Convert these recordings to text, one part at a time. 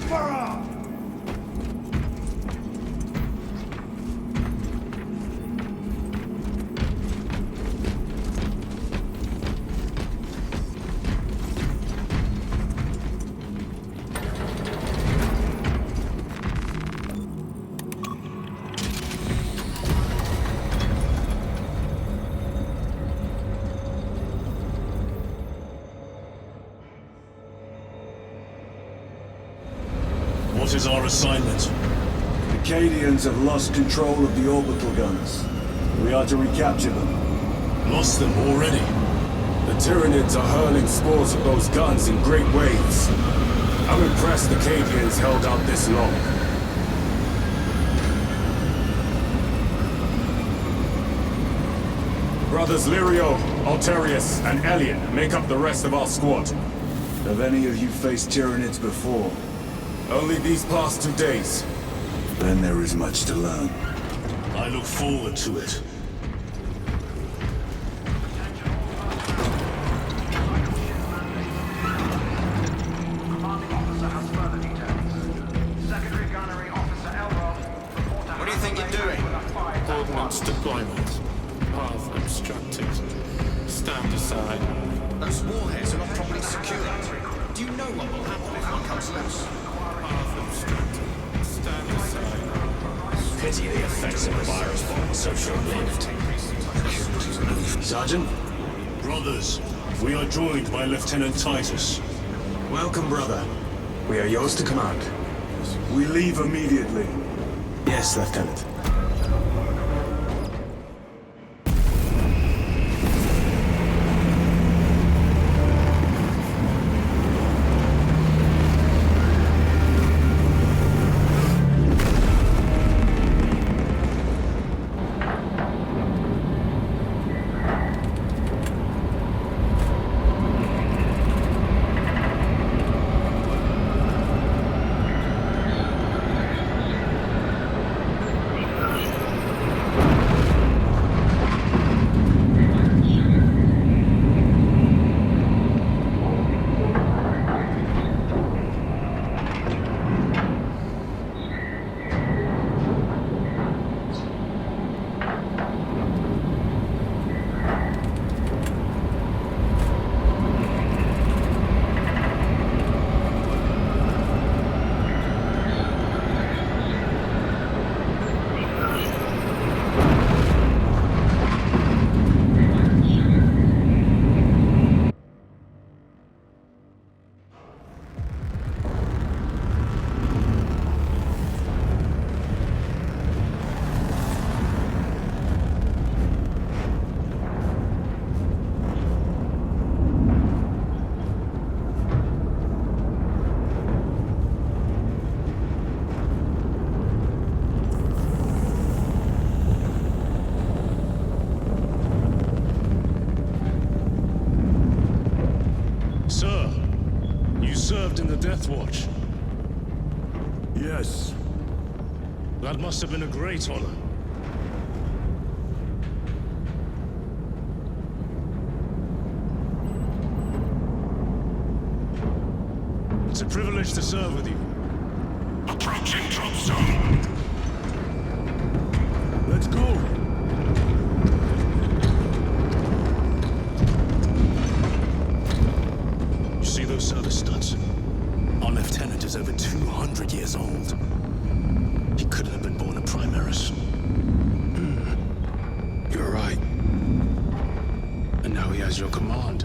Whisperer! What is our assignment? The Cadians have lost control of the orbital guns. We are to recapture them. Lost them already? The Tyranids are hurling spores at those guns in great waves. I'm impressed the Cadians held out this long. Brothers Lirio, Alterius, and Elian make up the rest of our squad. Have any of you faced Tyranids before? Only these past 2 days. Then there is much to learn. I look forward to it. What do you think you're doing? Ordnance deployment. Path obstructed. Stand aside. Those warheads are not properly secured. Do you know what will happen if one comes loose? Path obstructed. Stand aside. Pity the effects of the virus bomb so short-lived. Sergeant? Brothers, we are joined by Lieutenant Titus. Welcome, brother. We are yours to command. We leave immediately. Yes, Lieutenant. Sir, you served in the Death Watch. Yes. That must have been a great honor. It's a privilege to serve with you. Approaching drop zone. Let's go. You see those service studs? Our lieutenant is over 200 years old. He couldn't have been born a Primaris. You're right. And now he has your command.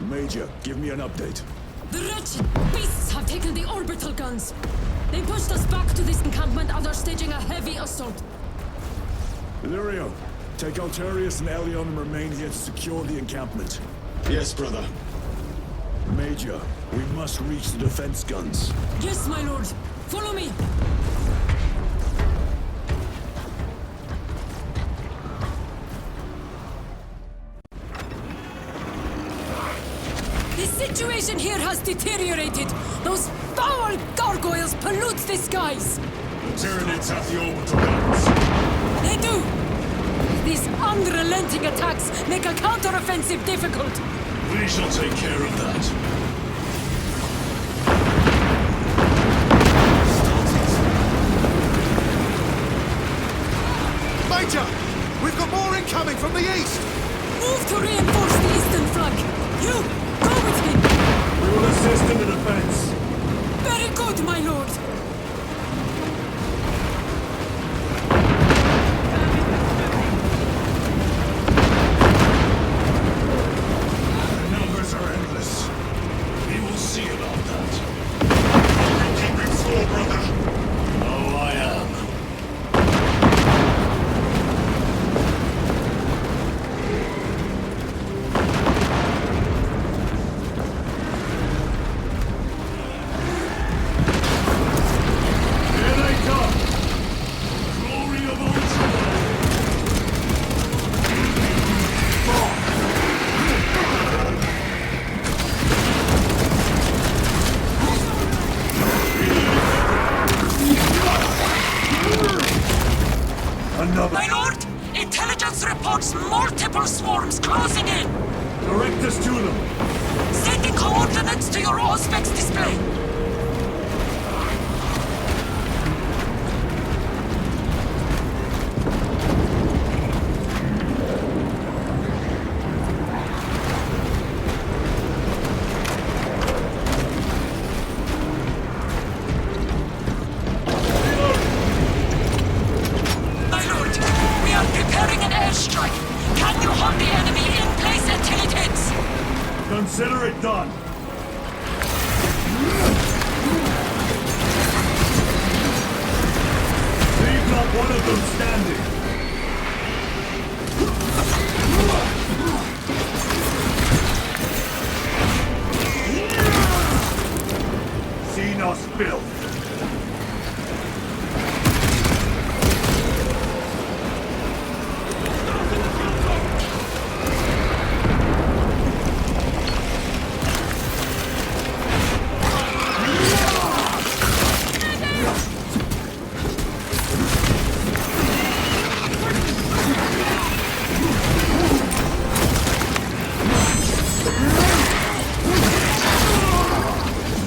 Major, give me an update. The wretched beasts have taken the orbital guns. They pushed us back to this encampment and are staging a heavy assault. Illyrio, take Altarius and Elion and remain here to secure the encampment. Yes, brother. Major, we must reach the defense guns. Yes, my lord. Follow me. The situation here has deteriorated. Those foul gargoyles pollute the skies. The Tyranids have the orbital guns. They do. These unrelenting attacks make a counteroffensive difficult. We shall take care of that. Major! We've got more incoming from the east! Move to reinforce the eastern flank. You, go with him. We will assist in the defense. Very good, my lord. The numbers are endless. We will see about that. You're keeping score, brother. Oh, I am. Here they come! Glory of Ultron! Another. My lord, intelligence reports multiple swarms closing in. Direct us to them. Sending coordinates to your Auspex display. My lord, we are preparing an airstrike. Can you hold the enemy in place until it hits? Consider it done. Leave not one of them standing. Seen us built.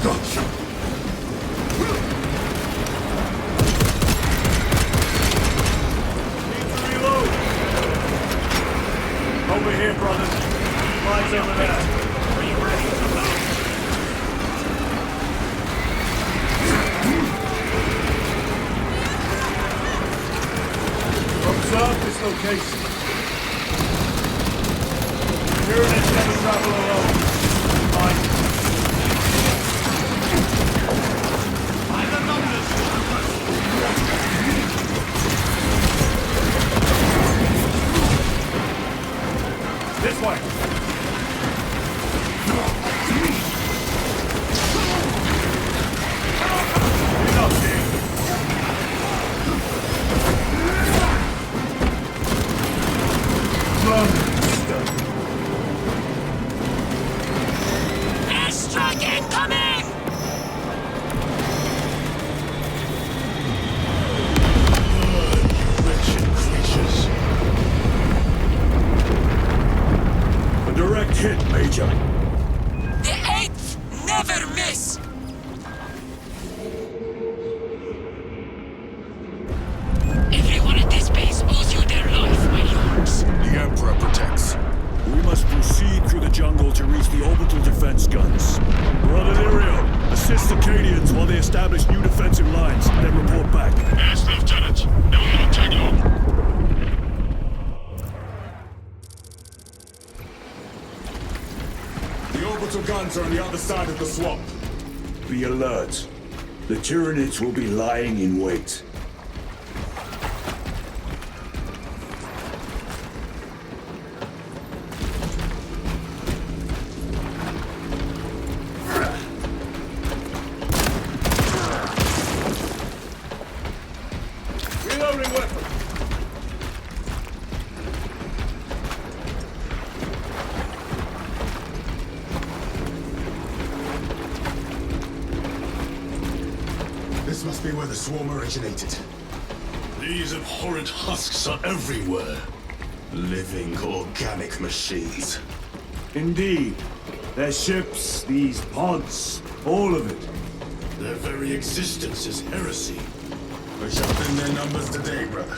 Gotcha. Need to reload. Over here, brothers. Lights over there. Are you ready to move? Observe this location. Tyranids never travel alone. Mind. By the numbers. This way. Enough, King. Monster. Airstrike incoming! Wretched creatures. A direct hit, Major. The 8th never miss! Everyone at this base owes you their life, my lords. The Emperor protects. We must proceed through the jungle to reach the orbital defense guns. Brother Illyrio, assist the Cadians while they establish new defensive lines, then report back. Yes, Lieutenant. It will not take long. The orbital guns are on the other side of the swamp. Be alert. The Tyranids will be lying in wait. weapon! This must be where the swarm originated. These abhorrent husks are everywhere. Living organic machines. Indeed. Their ships, these pods, all of it. Their very existence is heresy. We shall thin their numbers today, brother.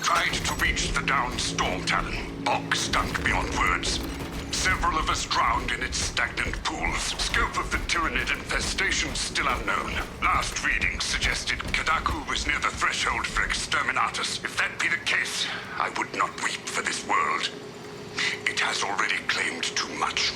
Tried to reach the downed storm talon. Bog stunk beyond words. Several of us drowned in its stagnant pools. Scope of the Tyranid infestation still unknown. Last readings suggested Kadaku was near the threshold for Exterminatus. If that be the case, I would not weep for this world. It has already claimed too much.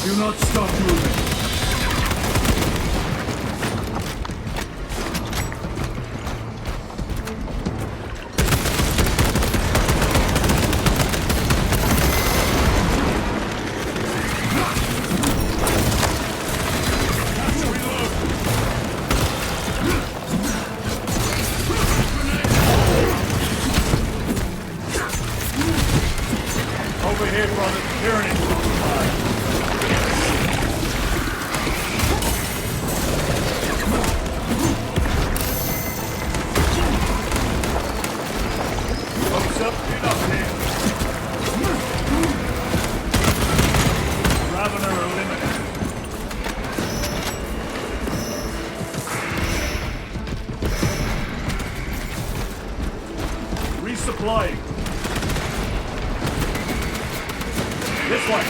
Do not stop moving. Over here, brother. Tyranid. Resupplying. This way.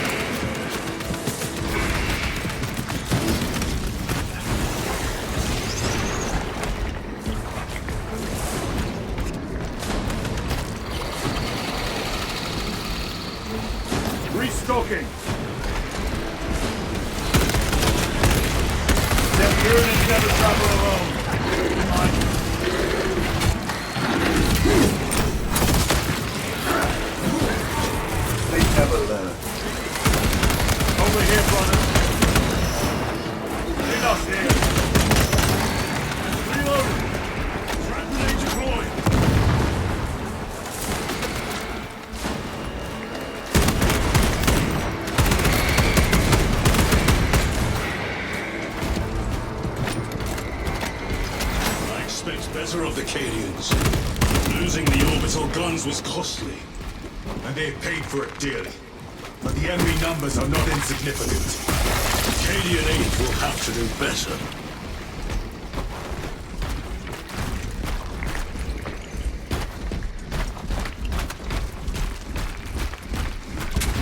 Restocking. Them Tyranids never travel alone. They never learn. Over here, brother. Lead us here. Reloading. Trap grenade deployed. I expect better of the Cadians. Losing the orbital guns was costly. And they paid for it dearly. But the enemy numbers are not insignificant. Cadian aid will have to do better.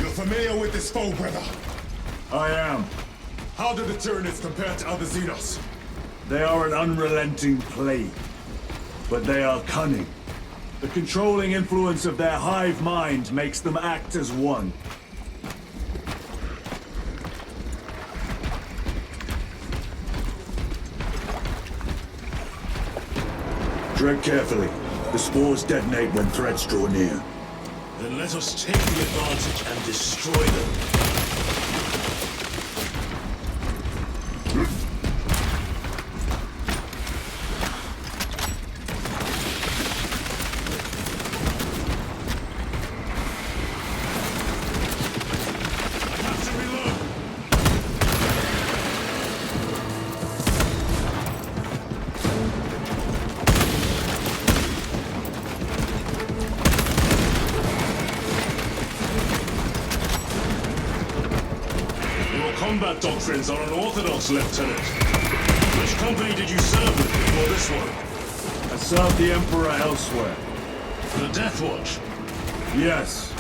You're familiar with this foe, brother? I am. How do the Tyranids compare to other Xenos? They are an unrelenting plague. But they are cunning. The controlling influence of their hive mind makes them act as one. Tread carefully. The spores detonate when threats draw near. Then let us take the advantage and destroy them. I have to reload. Your combat doctrines are unorthodox, Lieutenant. Which company did you serve with before this one? I served the Emperor elsewhere. The Death Watch. Yes.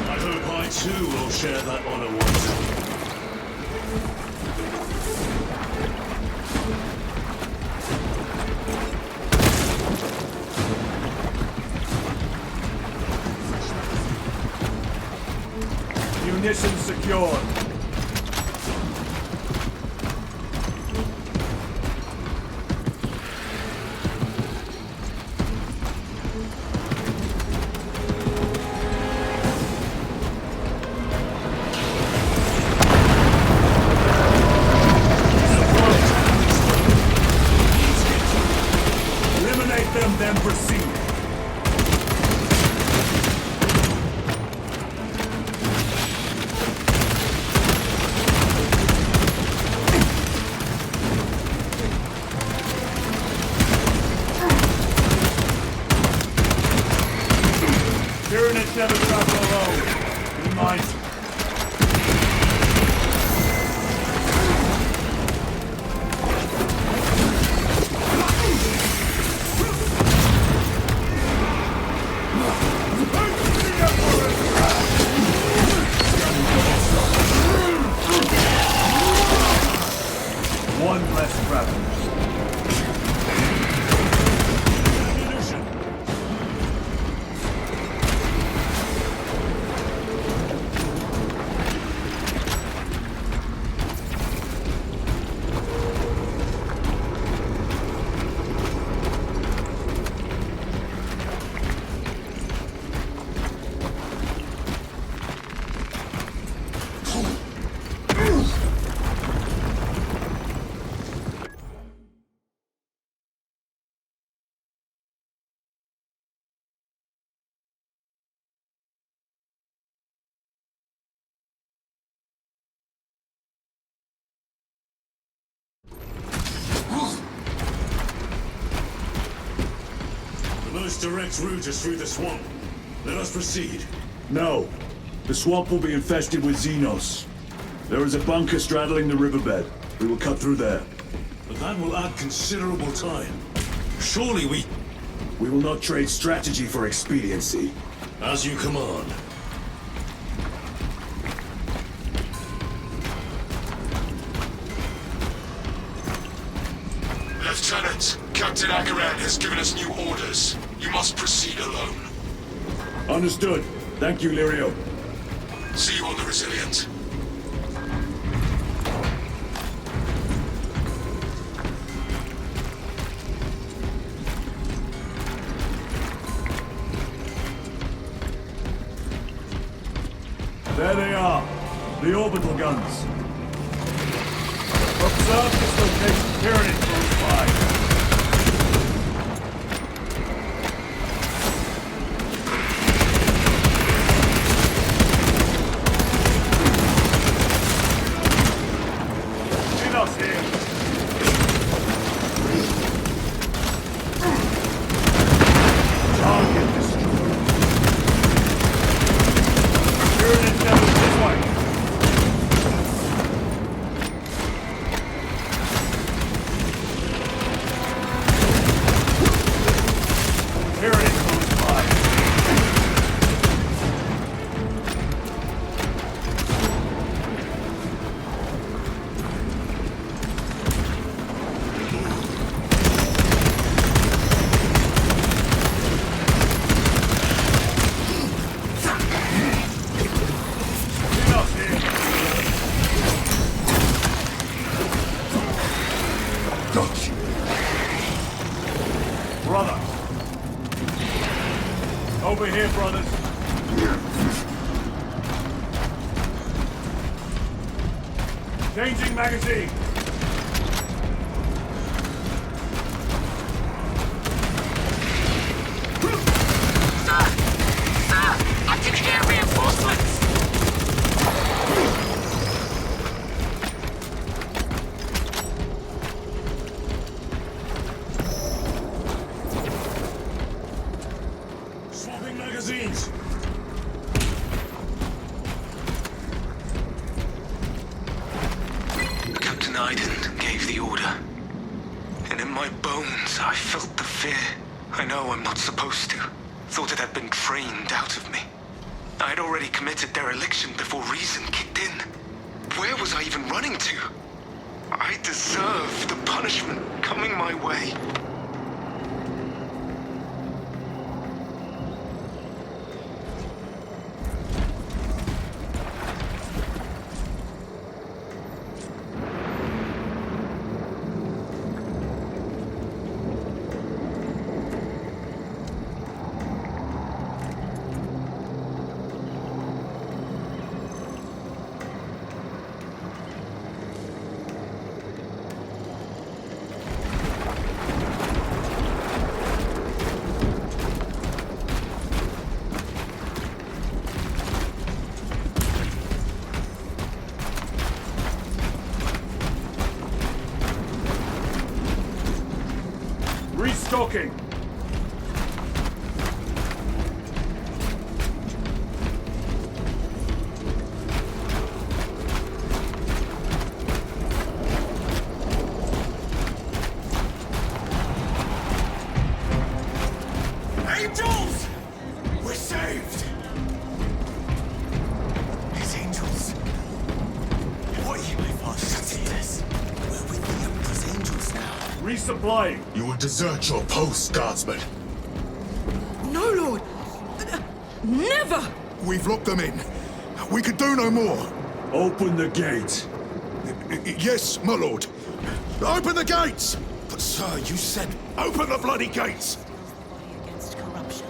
I hope I too will share that honor one day. Munitions secured. Eliminate them, then proceed. Tyranids never travel alone. Be mindful. One less travel. The most direct route is through the swamp. Let us proceed. No. The swamp will be infested with Xenos. There is a bunker straddling the riverbed. We will cut through there. But that will add considerable time. Surely we... We will not trade strategy for expediency. As you command. Lieutenant, Captain Akaran has given us new orders. You must proceed alone. Understood. Thank you, Lirio. See you on the Resilient. There they are. The orbital guns. Observe this location. Tyranid close by. Xenos here. Target destroyed. Tyranid down this way. Over here, brothers. Changing magazine. Sir! Sir! I can hear reinforcements! Swapping magazines. Captain Iden gave the order. And in my bones, I felt the fear. I know I'm not supposed to. Thought it had been trained out of me. I had already committed dereliction before reason kicked in. Where was I even running to? I deserve the punishment coming my way. Restocking. Angels! We're saved! His angels. What you my father did this? We're with the Emperor's angels now. Resupplying. You will desert your post, guardsman. No, Lord! Never! We've locked them in. We can do no more. Open the gate. Yes, my lord. Open the gates! But sir, you said open the bloody gates! Against corruption.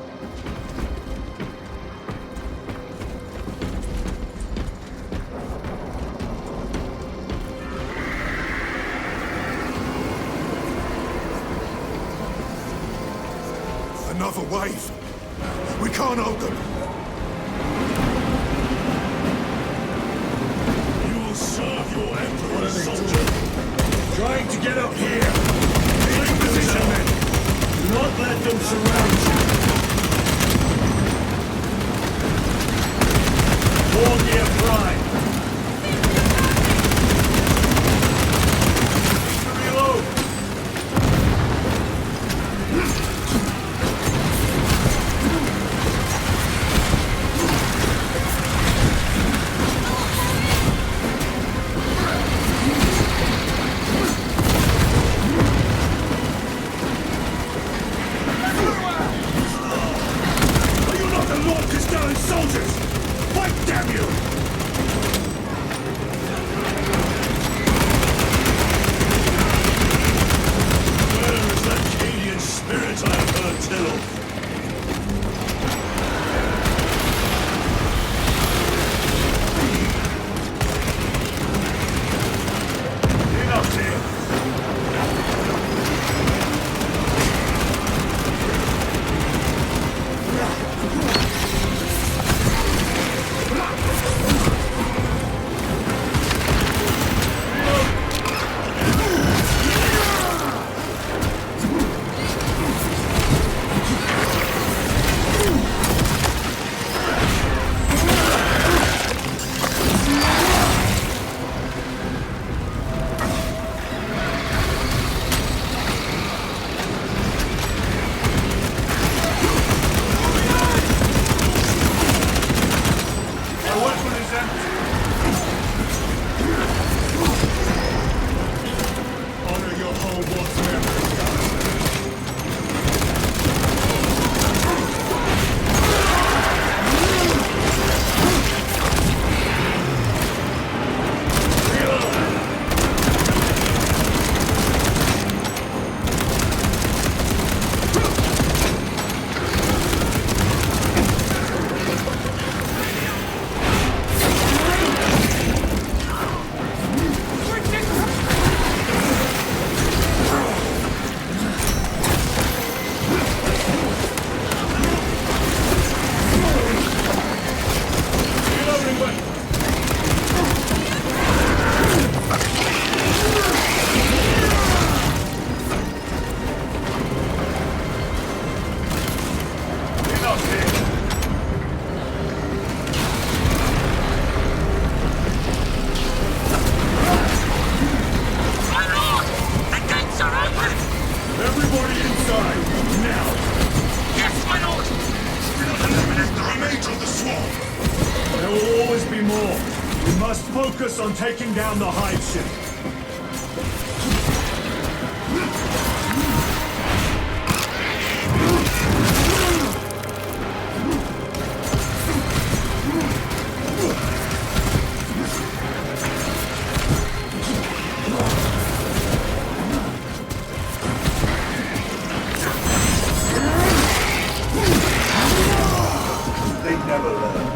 Another wave. We can't hold them. You will serve your emperor, soldier. Trying to get up here. Take position, men. Do not let them surround you. Wargear Prime. Reload. Are you not the Lord Castellan soldiers? Fight, damn you! Where is that Cadian spirit I have heard tell of? Enough here. We must focus on taking down the hive ship. They never learn.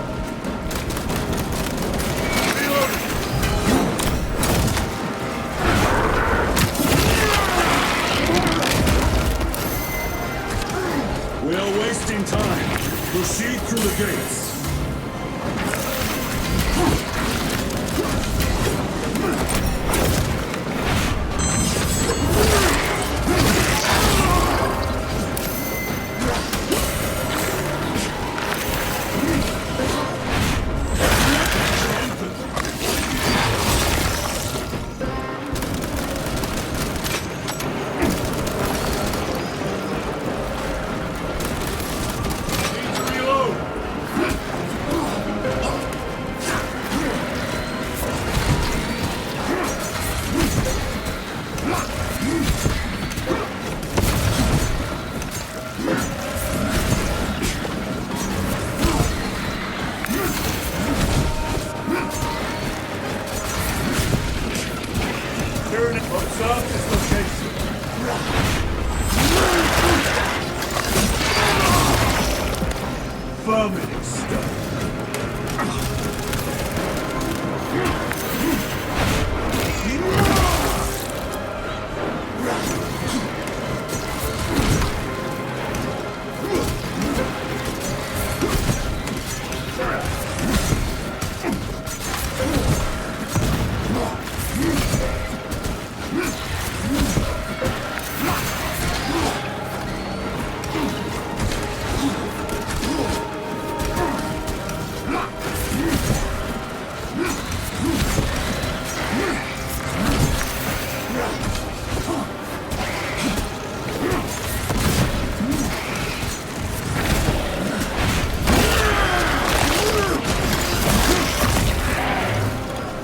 We are wasting time. Proceed through the gates. Observe this location. Vermin stone.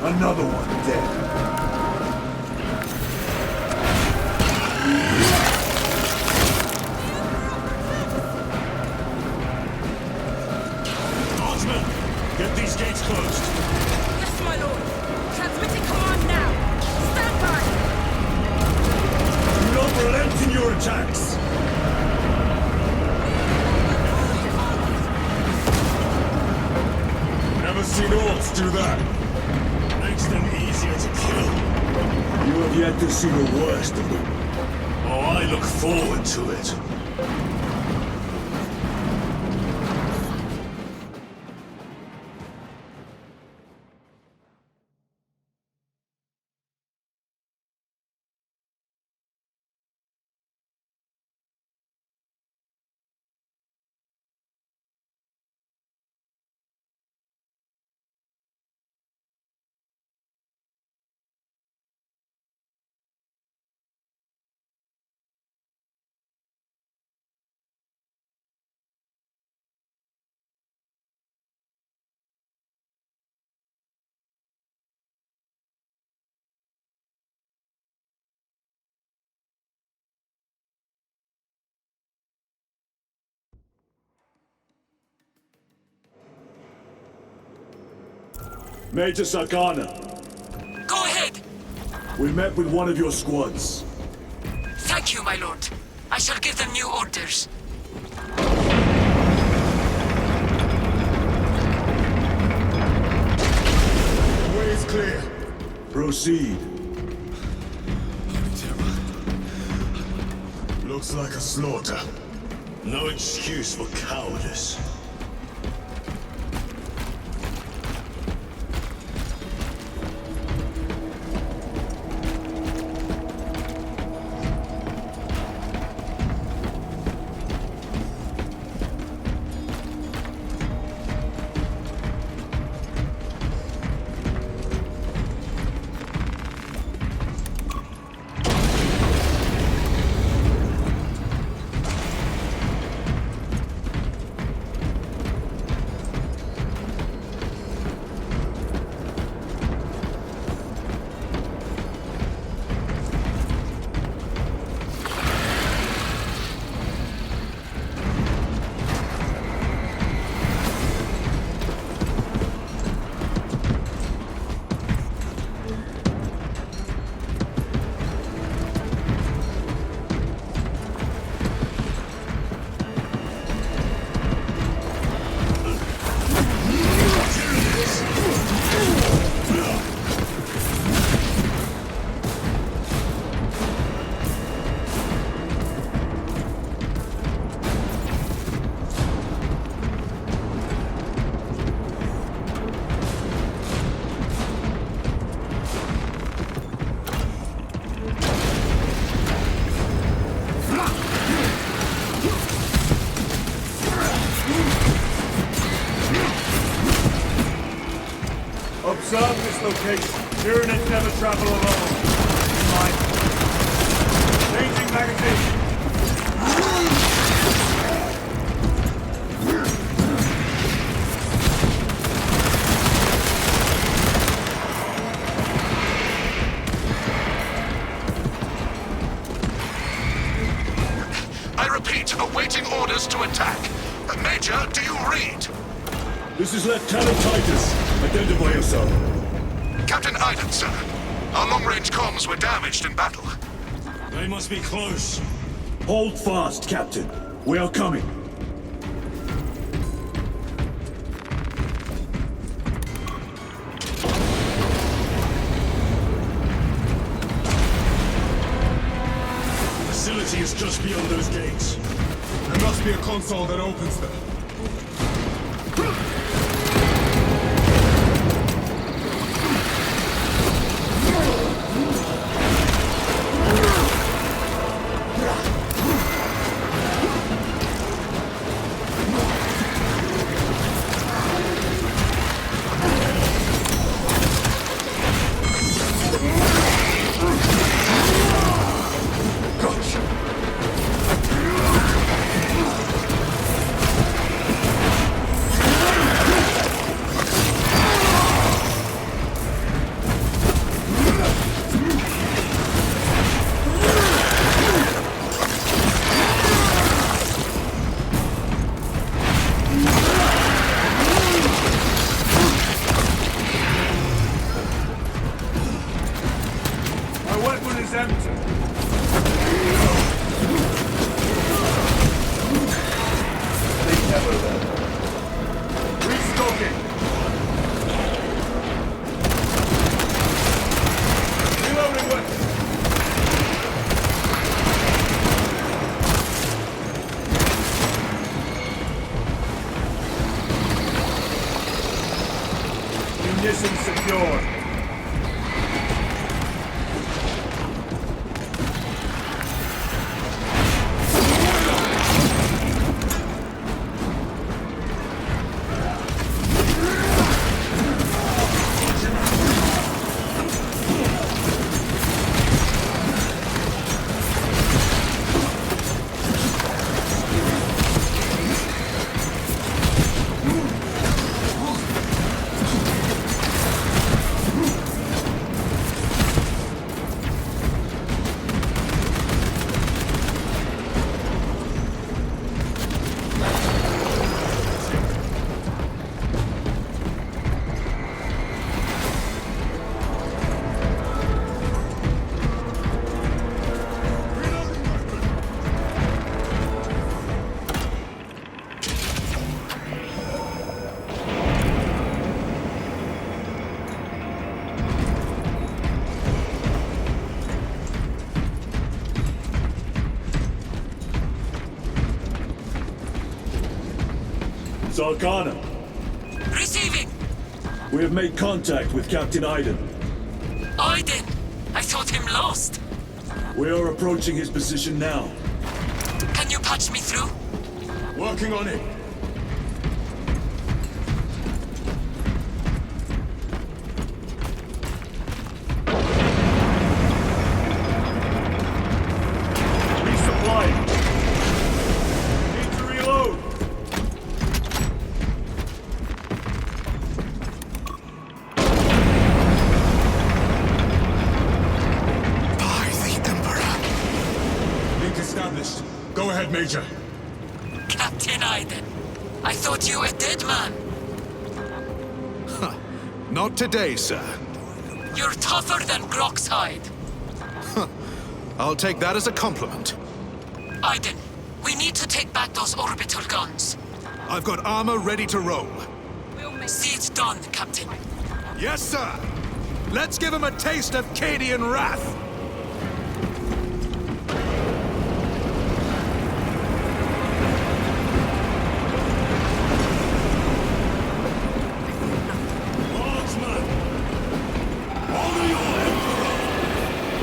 Another one dead. Osman, get these gates closed. Yes, my lord. Transmitting command now. Stand by. Do not relent in your attacks. Never seen orcs do that. Makes them easier to kill. You have yet to see the worst of them. Oh, I look forward to it. Major Sakana, Go ahead. we met with one of your squads. Thank you, my lord. I shall give them new orders. The way is clear. Proceed. Looks like a slaughter. No excuse for cowardice. this location. Tyranids never travel alone. Mind. Changing magazine. I repeat, awaiting orders to attack. Major, do you read? This is Lieutenant Titus. Identify yourself. Captain Iden, sir. Our long-range comms were damaged in battle. They must be close. Hold fast, Captain. We are coming. The facility is just beyond those gates. There must be a console that opens them. Munitions secured. Zarkana, Receiving! we have made contact with Captain Iden. Iden! I thought him lost. We are approaching his position now. Can you patch me through? Working on it. Resupplying. Need to reload. By the Emperor. Link established. Go ahead, Major. Captain Iden, I thought you a dead man. Not today, sir. You're tougher than Grok's hide. I'll take that as a compliment. Iden, we need to take back those orbital guns. I've got armor ready to roll. See it done, Captain. Yes, sir. Let's give him a taste of Cadian wrath. Marksman! Honor your emperor!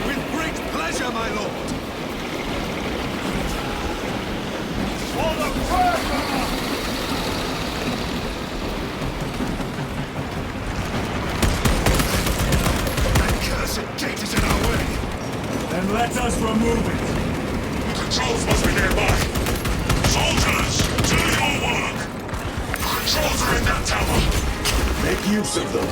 With great pleasure, my lord. For the Emperor! moving. Controls must be nearby. Soldiers, do your work. Controls are in that tower. Make use of them.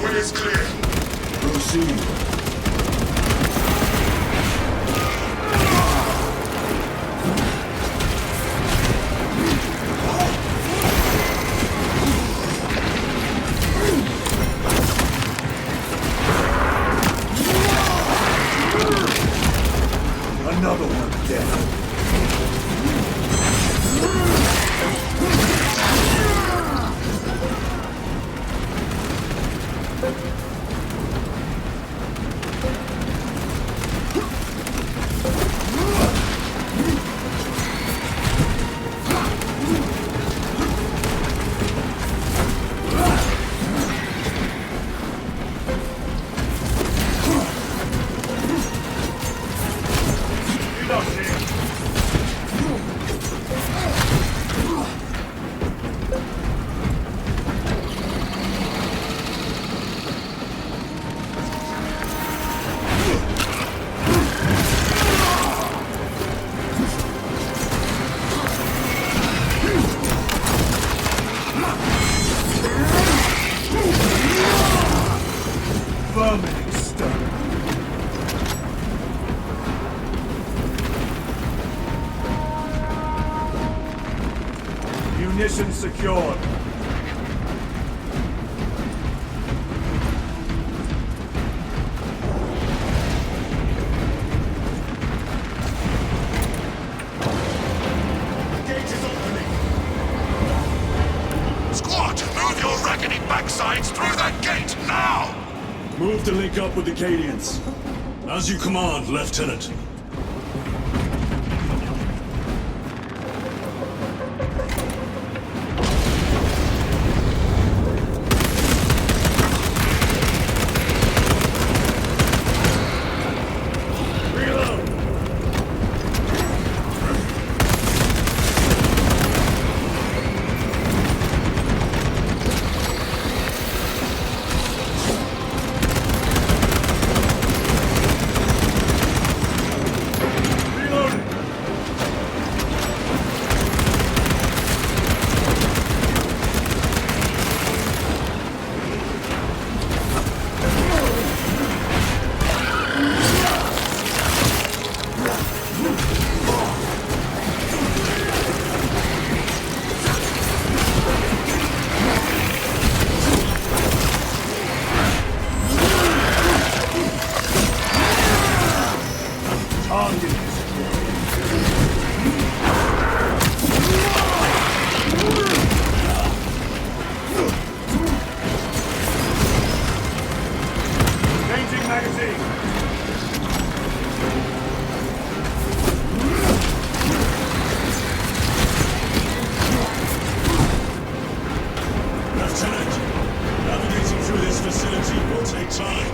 Way is clear. Proceed. Another one dead. Vermin exterminated. Munitions secured. Gate is opening. Squad, move your raggedy backsides through that gate now! Move to link up with the Cadians. As you command, Lieutenant. Reload! Reloading! Target is changing magazine. Lieutenant, navigating through this facility will take time.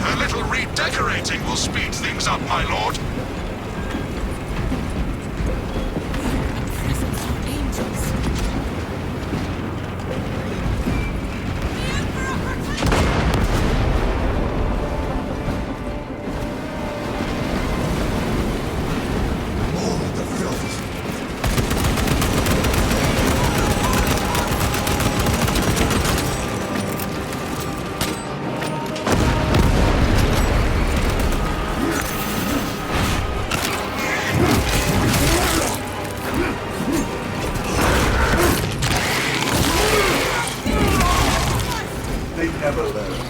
A little redecorating will speed things up, my lord. More of the filth. They never learn.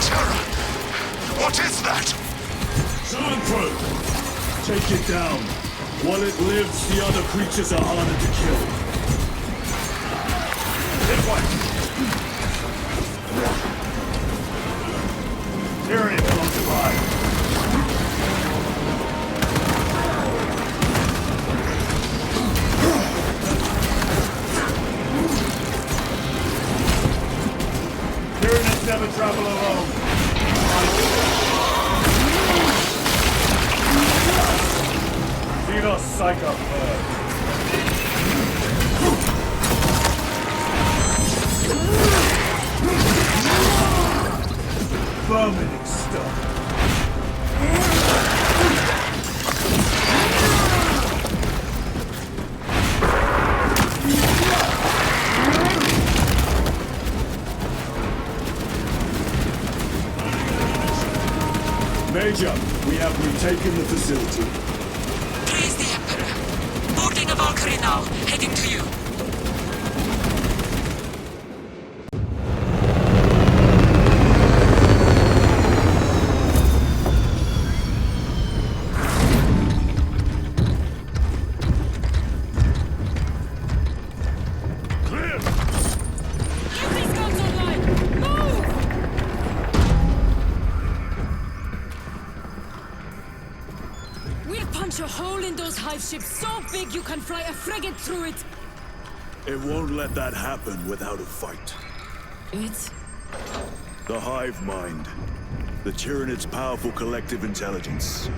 Terror! What is that? Zoanthrope! Take it down. While it lives, the other creatures are harder to kill. Hit one! Tyranid close by. never travel alone. Xenos Psycho first. Vomiting stuff. Major, we have retaken the facility. Praise the Emperor. Boarding a Valkyrie now, heading to you. Clear! Get these guns online! Move! We'll punch a hole in those hive ships so big you can fly a frigate through it! It won't let that happen without a fight. It's... The hive mind. The Tyranid's powerful collective intelligence.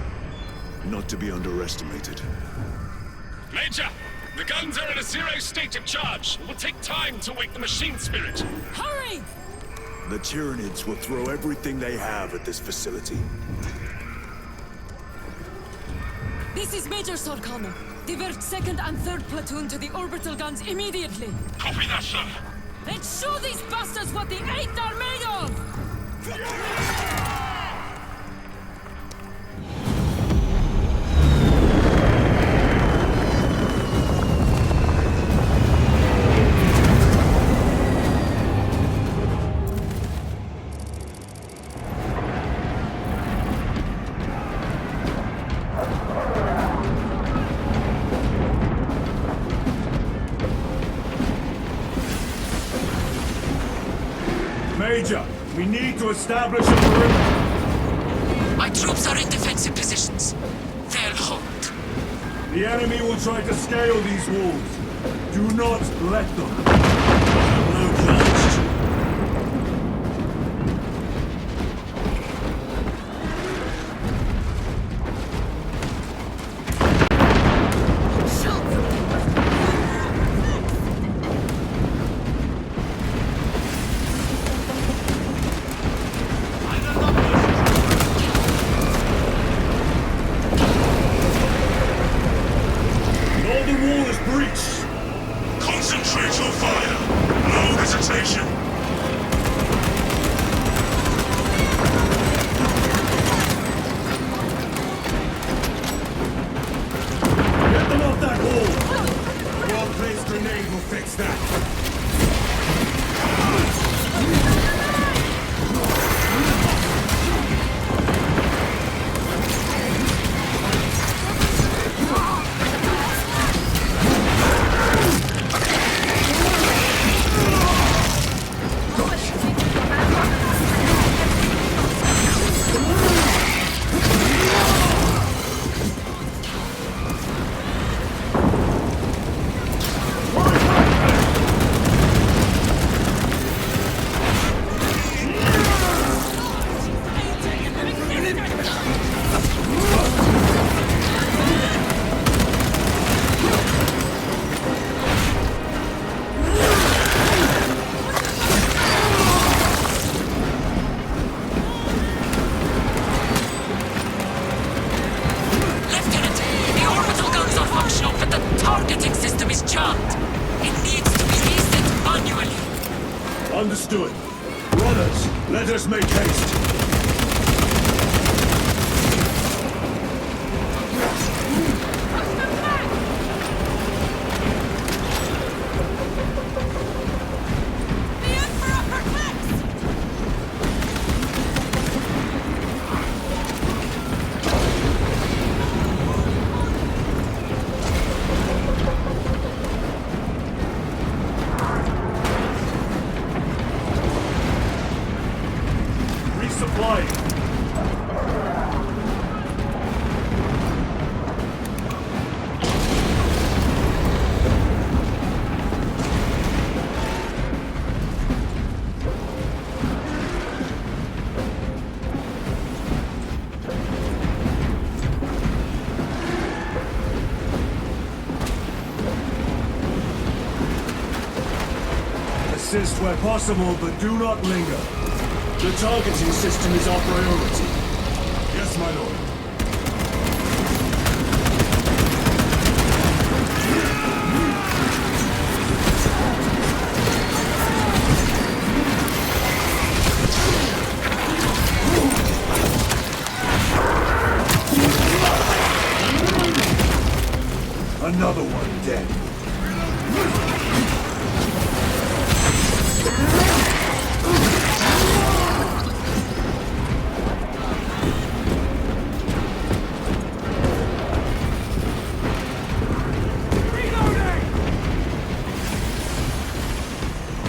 Not to be underestimated. Major! The guns are in a zero state of charge. It will take time to wake the machine spirit. Hurry! The Tyranids will throw everything they have at this facility. This is Major Sorkana. Divert 2nd and 3rd platoon to the orbital guns immediately. Copy that, sir. Let's show these bastards what the 8th are made of! Major, we need to establish a perimeter. My troops are in defensive positions. They'll hold. The enemy will try to scale these walls. Do not let them. No plans. Concentrate your fire. No hesitation. Get them off that wall! A well-placed grenade will fix that. Understood. Runners, let us make haste. Assist where possible, but do not linger. The targeting system is our priority. Yes, my lord. Another one dead.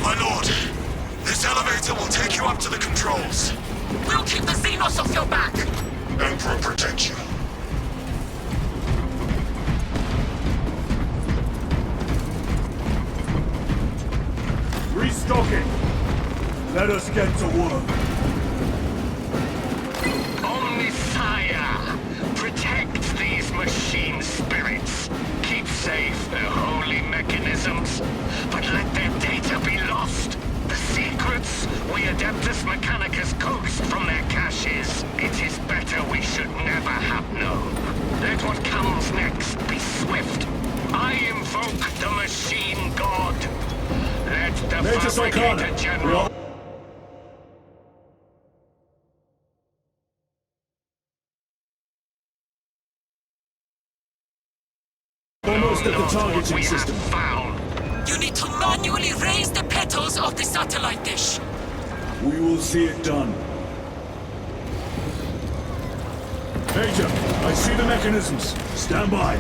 My lord, this elevator will take you up to the controls. We'll keep the Xenos off your back. Emperor protect you. Restocking. Let us get to work. Omnissiah, protect these machine spirits. Keep safe their holy mechanisms, but let their data be lost. The secrets we Adeptus Mechanicus coaxed from their caches. It is better we should never have known. Let what comes next be swift. I invoke the machine god. Let the Major Fabricator Sarkana, General... Almost at the Not what targeting we system. have found. You need to manually raise the petals of the satellite dish. We will see it done. Major, I see the mechanisms. Stand by.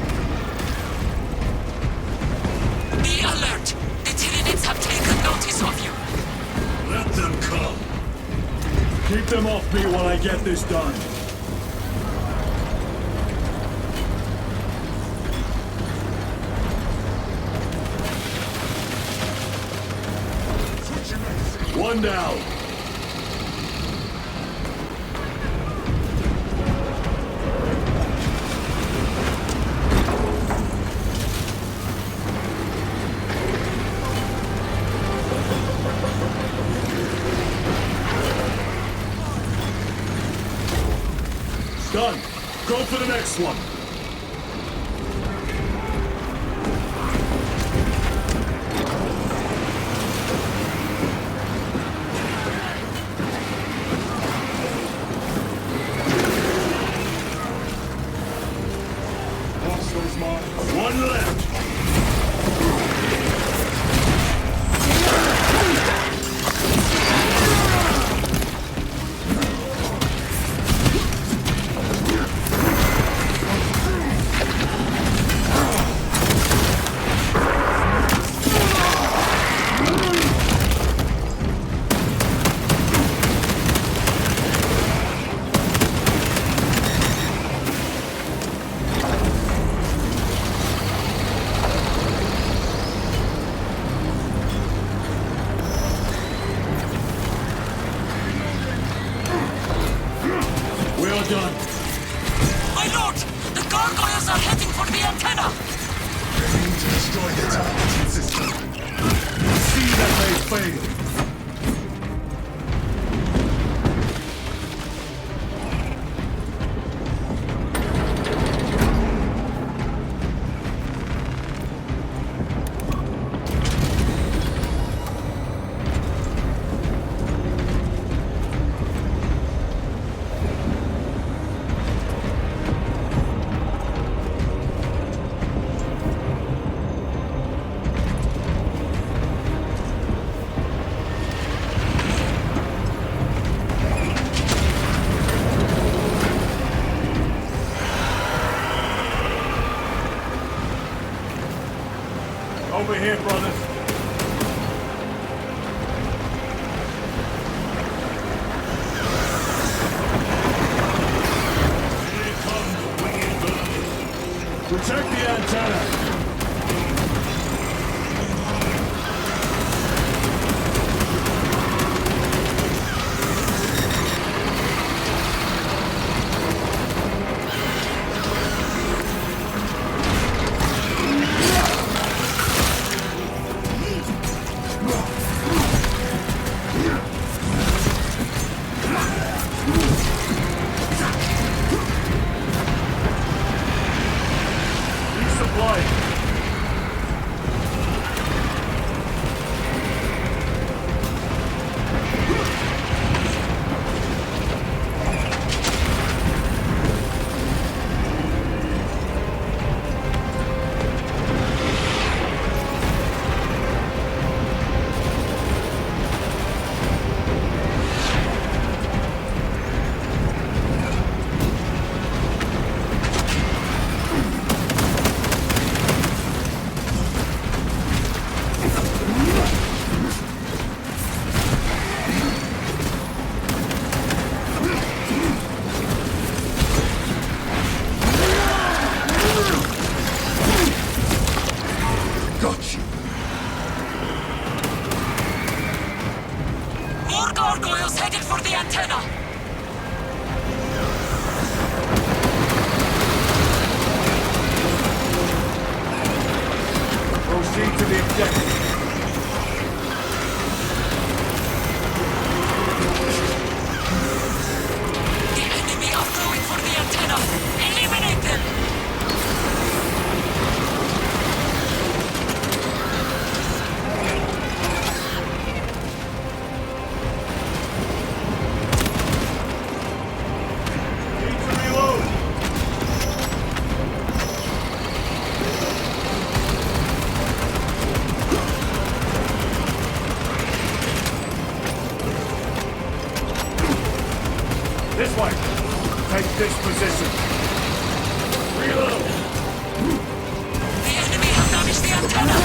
Be alert. The Tyranids have taken notice of you. Let them come. Keep them off me while I get this done. One down. Done. Go for the next one. One left. Done. My lord, the gargoyles are heading for the antenna. Aiming to destroy the targeting system. See that they fail. Gargoyles headed for the antenna! Proceed to the objective. The enemy are going for the antenna! Eliminate them! This way! Take this position! Reload! The enemy have damaged the antenna!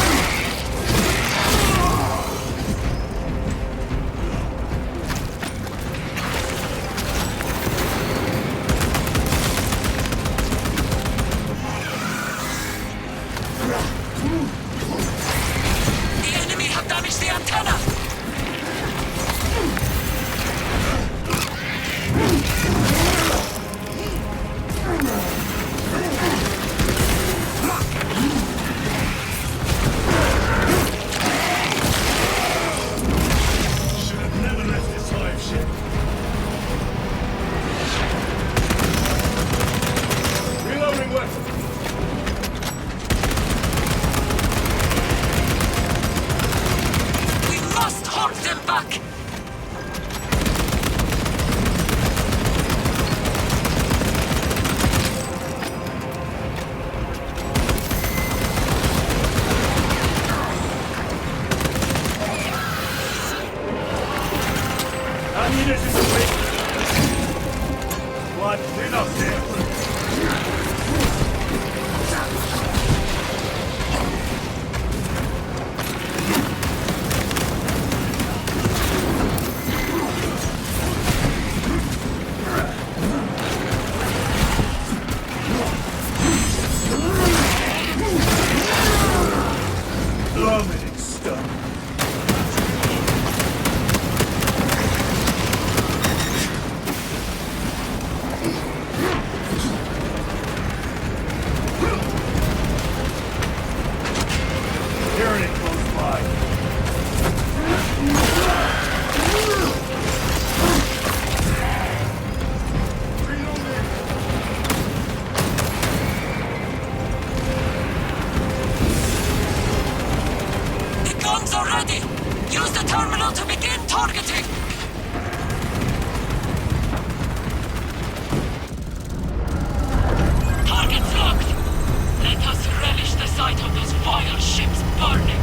The enemy have damaged the antenna! Should have never left this hive ship. Reloading weapon! We must hold them back! Ammunition complete! Blood, enough there! Plummeting stuff! Hearing it close by. The guns are ready! Use the terminal to begin targeting! Targets locked! Let us relish the sight of those vile ships burning!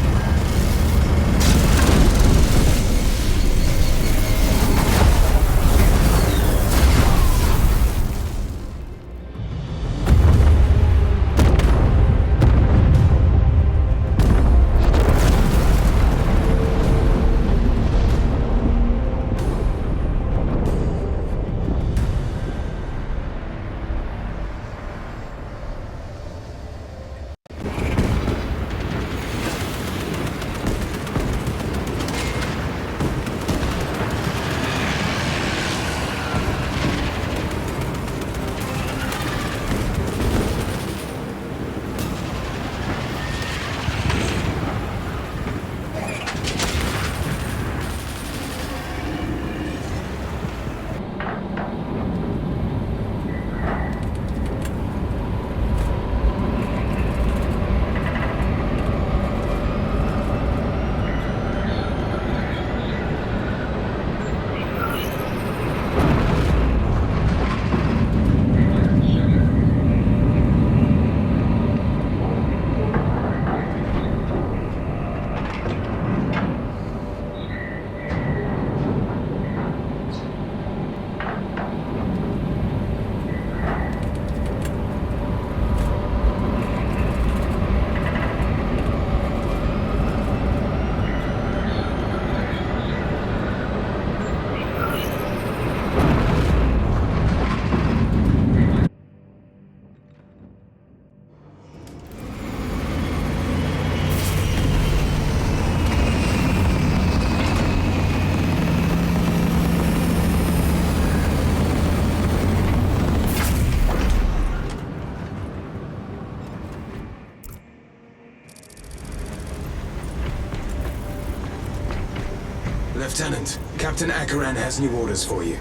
Lieutenant, Captain Akaran has new orders for you.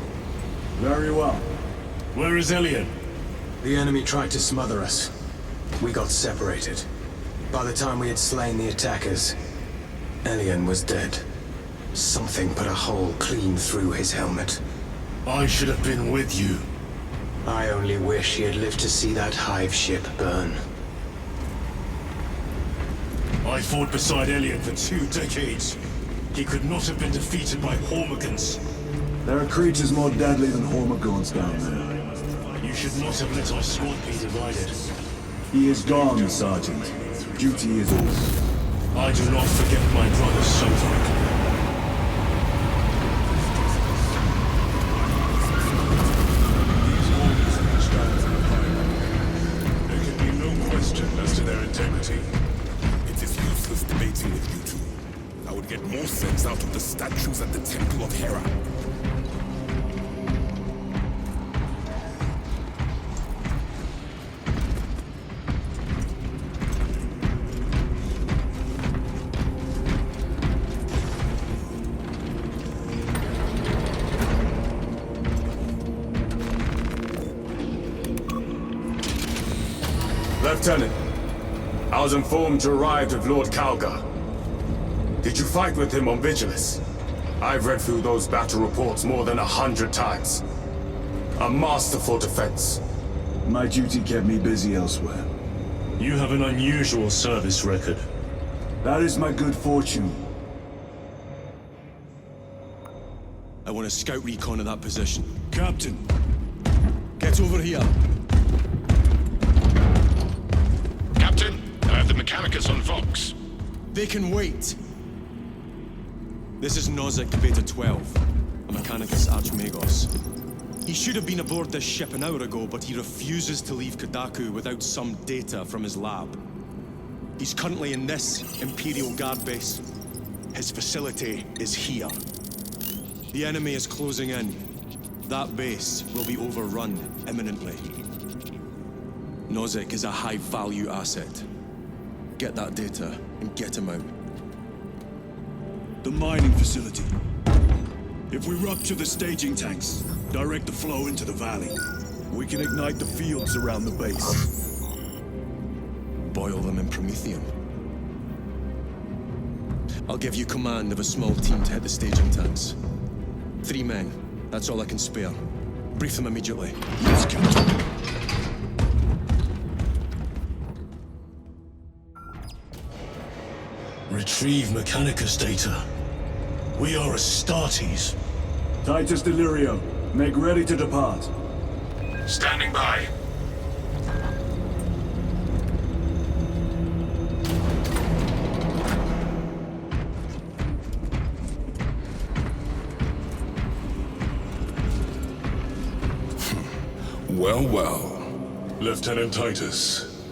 Very well. Where is Elian? The enemy tried to smother us. We got separated. By the time we had slain the attackers, Elian was dead. Something put a hole clean through his helmet. I should have been with you. I only wish he had lived to see that hive ship burn. I fought beside Elian for 2 decades. He could not have been defeated by Hormagaunts. There are creatures more deadly than Hormagaunts down there. You should not have let our squad be divided. He is gone, Sergeant. Duty is over. I do not forget my brother Sovok. There can be no question as to their integrity. It is useless debating with you two. I would get more sense out of the statues at the Temple of Hera. Lieutenant, I was informed you arrived with Lord Kalgar. Did you fight with him on Vigilus? I've read through those battle reports more than 100 times. A masterful defense. My duty kept me busy elsewhere. You have an unusual service record. That is my good fortune. I want a scout recon of that position. Captain, get over here. Captain, I have the Mechanicus on Vox. They can wait. This is Nozick Beta 12, a Mechanicus Archmagos. He should have been aboard this ship an hour ago, but he refuses to leave Kadaku without some data from his lab. He's currently in this Imperial Guard base. His facility is here. The enemy is closing in. That base will be overrun imminently. Nozick is a high-value asset. Get that data and get him out. the mining facility. If we rupture the staging tanks, direct the flow into the valley, we can ignite the fields around the base. Boil them in promethium. I'll give you command of a small team to hit the staging tanks. 3 men. That's all I can spare. Brief them immediately. Yes, Captain. Retrieve Mechanicus data. We are Astartes. Titus Delirio, make ready to depart. Standing by. Well, well. Lieutenant Titus.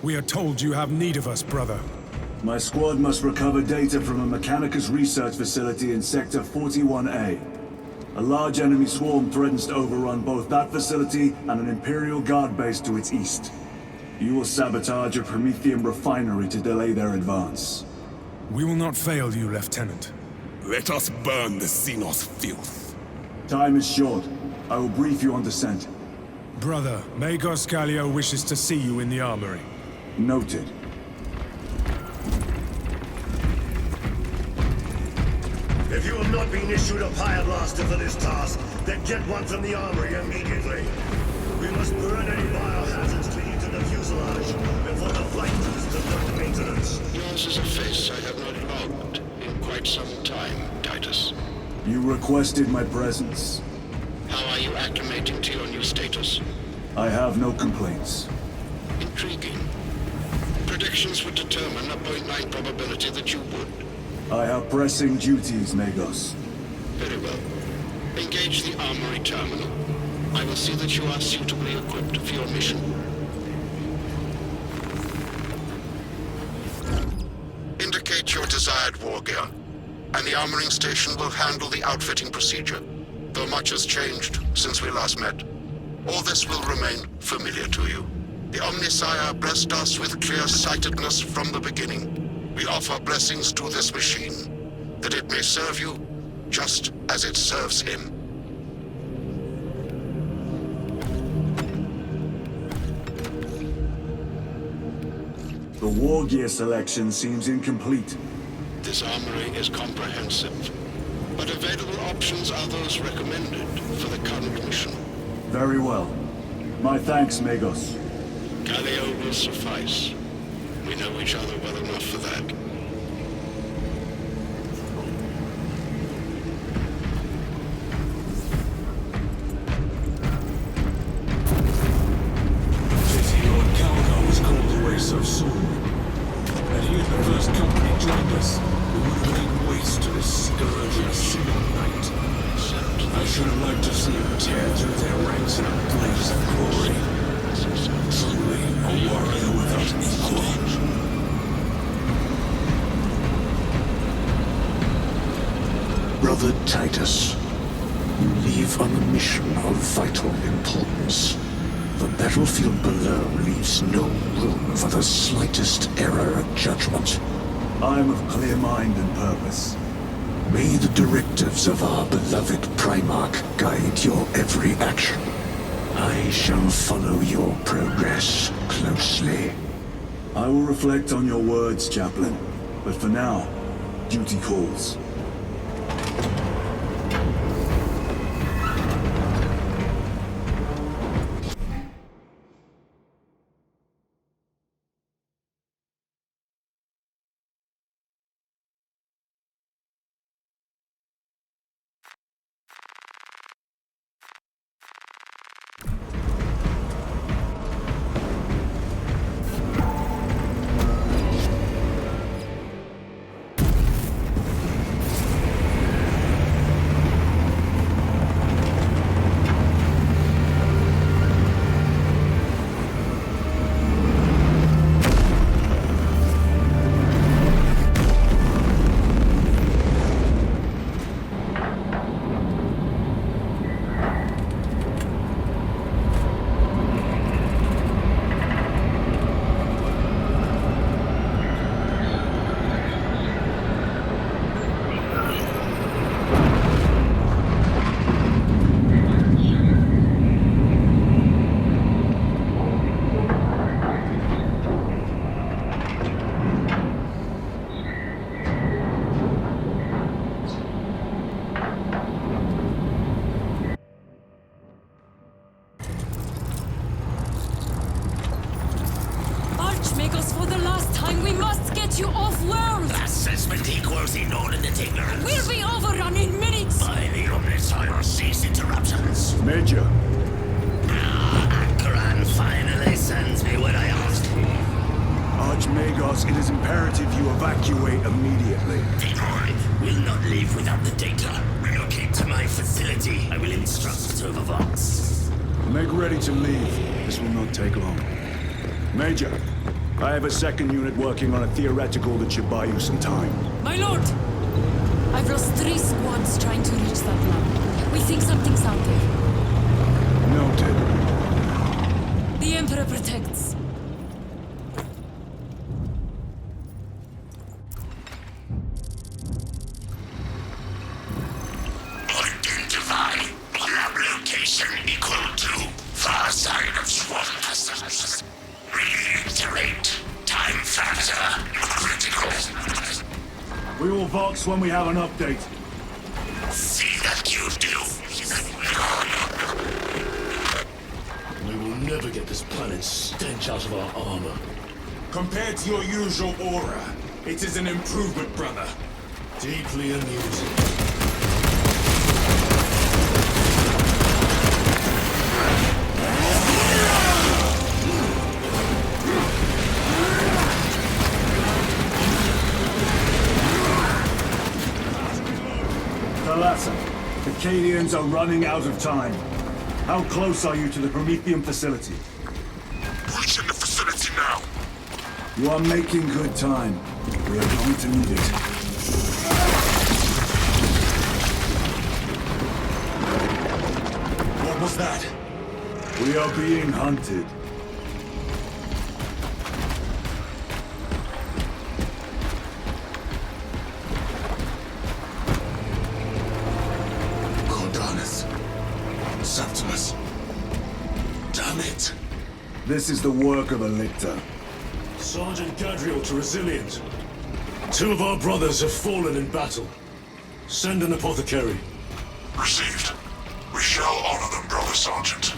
We are told you have need of us, brother. My squad must recover data from a Mechanicus research facility in Sector 41A. A large enemy swarm threatens to overrun both that facility and an Imperial Guard base to its east. You will sabotage a Promethium refinery to delay their advance. We will not fail you, Lieutenant. Let us burn the Xenos filth. Time is short. I will brief you on descent. Brother, Magos Galio wishes to see you in the armory. Noted. If you have not been issued a Pyre Blaster for this task, then get one from the armory immediately. We must burn any biohazards clinging to the fuselage before the flight crews conduct maintenance. Yours is a face I have not logged in quite some time, Titus. You requested my presence. How are you acclimating to your new status? I have no complaints. Intriguing. Predictions would determine a 0.9 probability that you would. I have pressing duties, Magos. Very well. Engage the armory terminal. I will see that you are suitably equipped for your mission. Indicate your desired war gear, and the armoring station will handle the outfitting procedure, though much has changed since we last met. All this will remain familiar to you. The Omnisire blessed us with clear-sightedness from the beginning. We offer blessings to this machine, that it may serve you just as it serves him. The war gear selection seems incomplete. This armory is comprehensive, but available options are those recommended for the current mission. Very well. My thanks, Magos. Galio will suffice. We know each other well enough for that. Pity Lord Calgar was called away so soon. Had he and the first company joined us, we would have laid waste to this scourge in a single night. I should have liked to see him tear through their ranks in a blaze of glory. Truly, a warrior without equal. Brother Titus, you leave on a mission of vital importance. The battlefield below leaves no room for the slightest error of judgment. I am of clear mind and purpose. May the directives of our beloved Primarch guide your every action. I shall follow your progress closely. I will reflect on your words, Chaplain. But for now, duty calls. Archmagos, for the last time, we must get you off-world! Assessment equals inordinate ignorance. We'll be overrun in minutes! By the Omnissiah, cease interruptions. Major. Ankaran finally sends me what I asked for. Archmagos, it is imperative you evacuate immediately. Decoy will not leave without the data. Relocate to my facility. I will instruct over Vox. Make ready to leave. This will not take long. Major, I have a second unit working on a theoretical that should buy you some time. My lord! I've lost 3 squads trying to reach that land. We think something's out there. Noted. The Emperor protects. Identify. Lab location equal to far side of Swamp. Reiterate. Time factor critical. We will Vox when we have an update. See that you do. We will never get this planet's stench out of our armor. Compared to your usual aura, it is an improvement, brother. Deeply amusing. Thalassa, the Cadians are running out of time. How close are you to the Prometheum facility? Reaching the facility now. You are making good time. We are going to need it. What was that? We are being hunted. This is the work of a lictor. Sergeant Gadriel to Resilient. 2 of our brothers have fallen in battle. Send an apothecary. Received. We shall honor them, Brother Sergeant.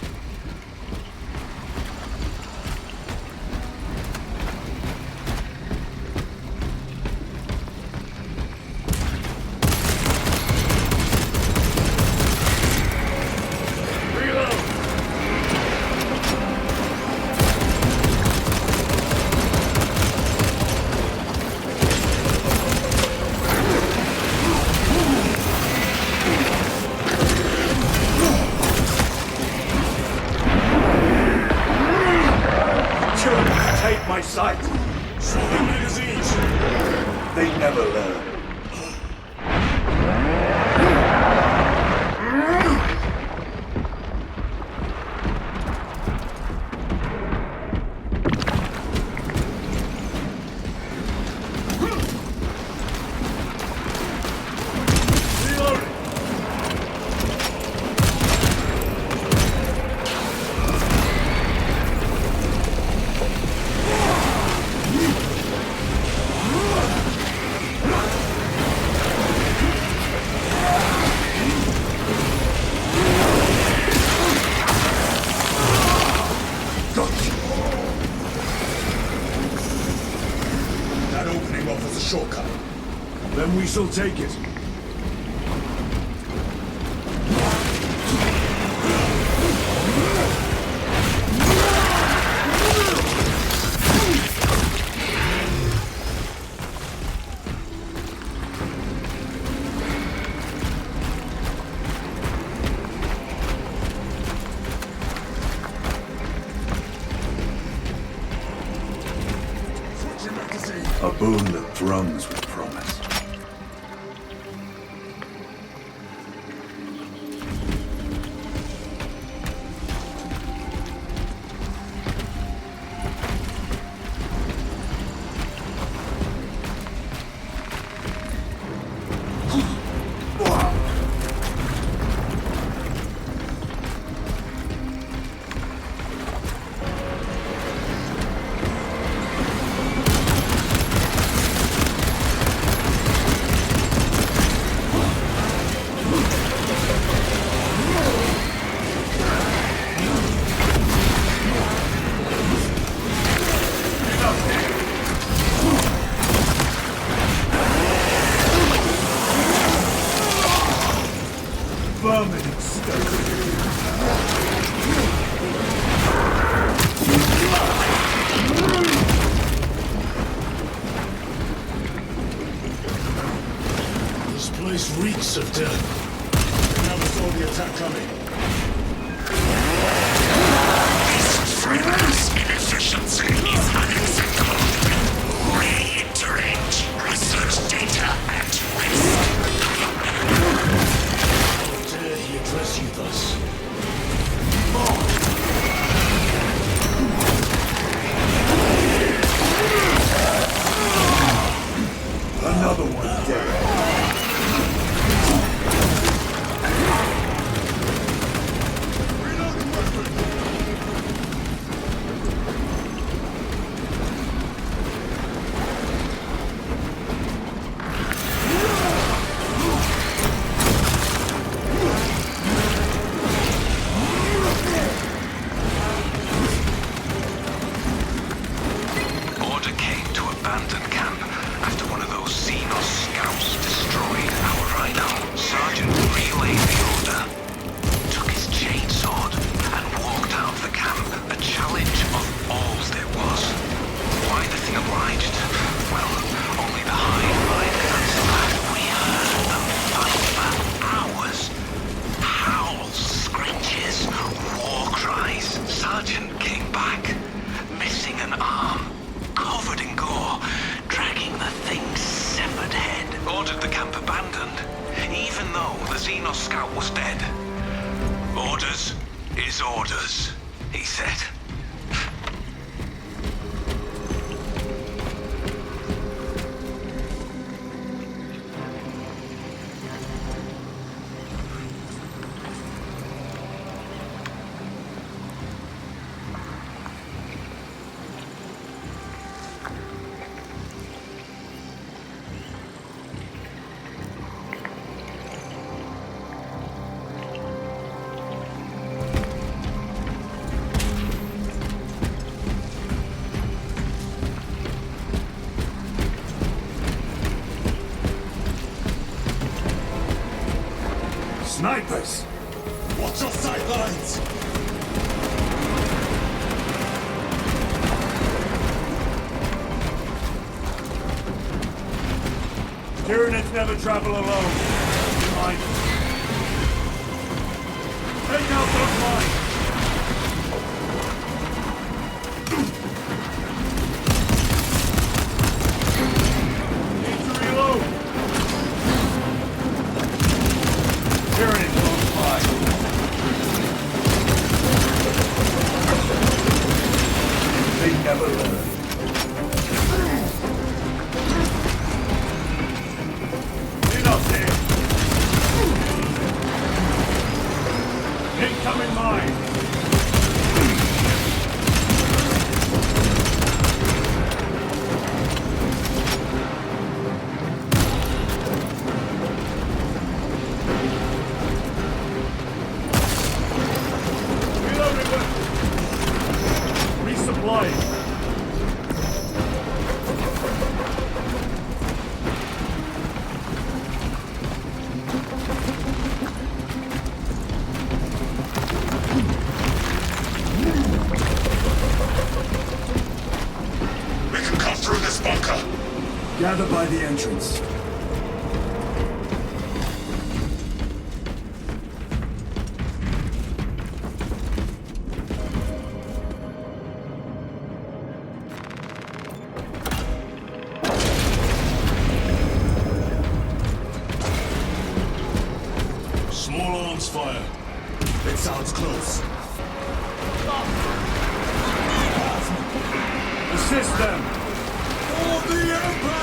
Take my sight! Swap the magazines! They never learn. That opening offers a shortcut. Then we shall take it. A boon that thrums with promise. This place reeks of death. We never saw the attack coming. This frivolous inefficiency is unacceptable. Reiterate research data at risk. How dare he address you thus? Another one dead. Order came to abandon camp after one of those Xenos scouts destroyed our rhino. Sergeant relayed the order, took his chainsword, and walked out of the camp. A challenge of all there was. Why the thing obliged? Well, only the Hive might answer that. We heard them fight for hours. Howls, screeches, war cries. Sergeant came back, missing an arm, covered in gore, dragging the thing's severed head. Ordered the camp abandoned, even though the Xenos scout was dead. Orders is orders, he said. Snipers! Watch your sightlines! Tyranids never travel alone. Mind. Take out those lines! Need to reload! Tyranid close by. They never learn. Incoming mine! Reloading weapons! Resupplying! Gather by the entrance. Small arms fire. It sounds close. Assist them! For the Empire!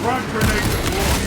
Front grenade deployed!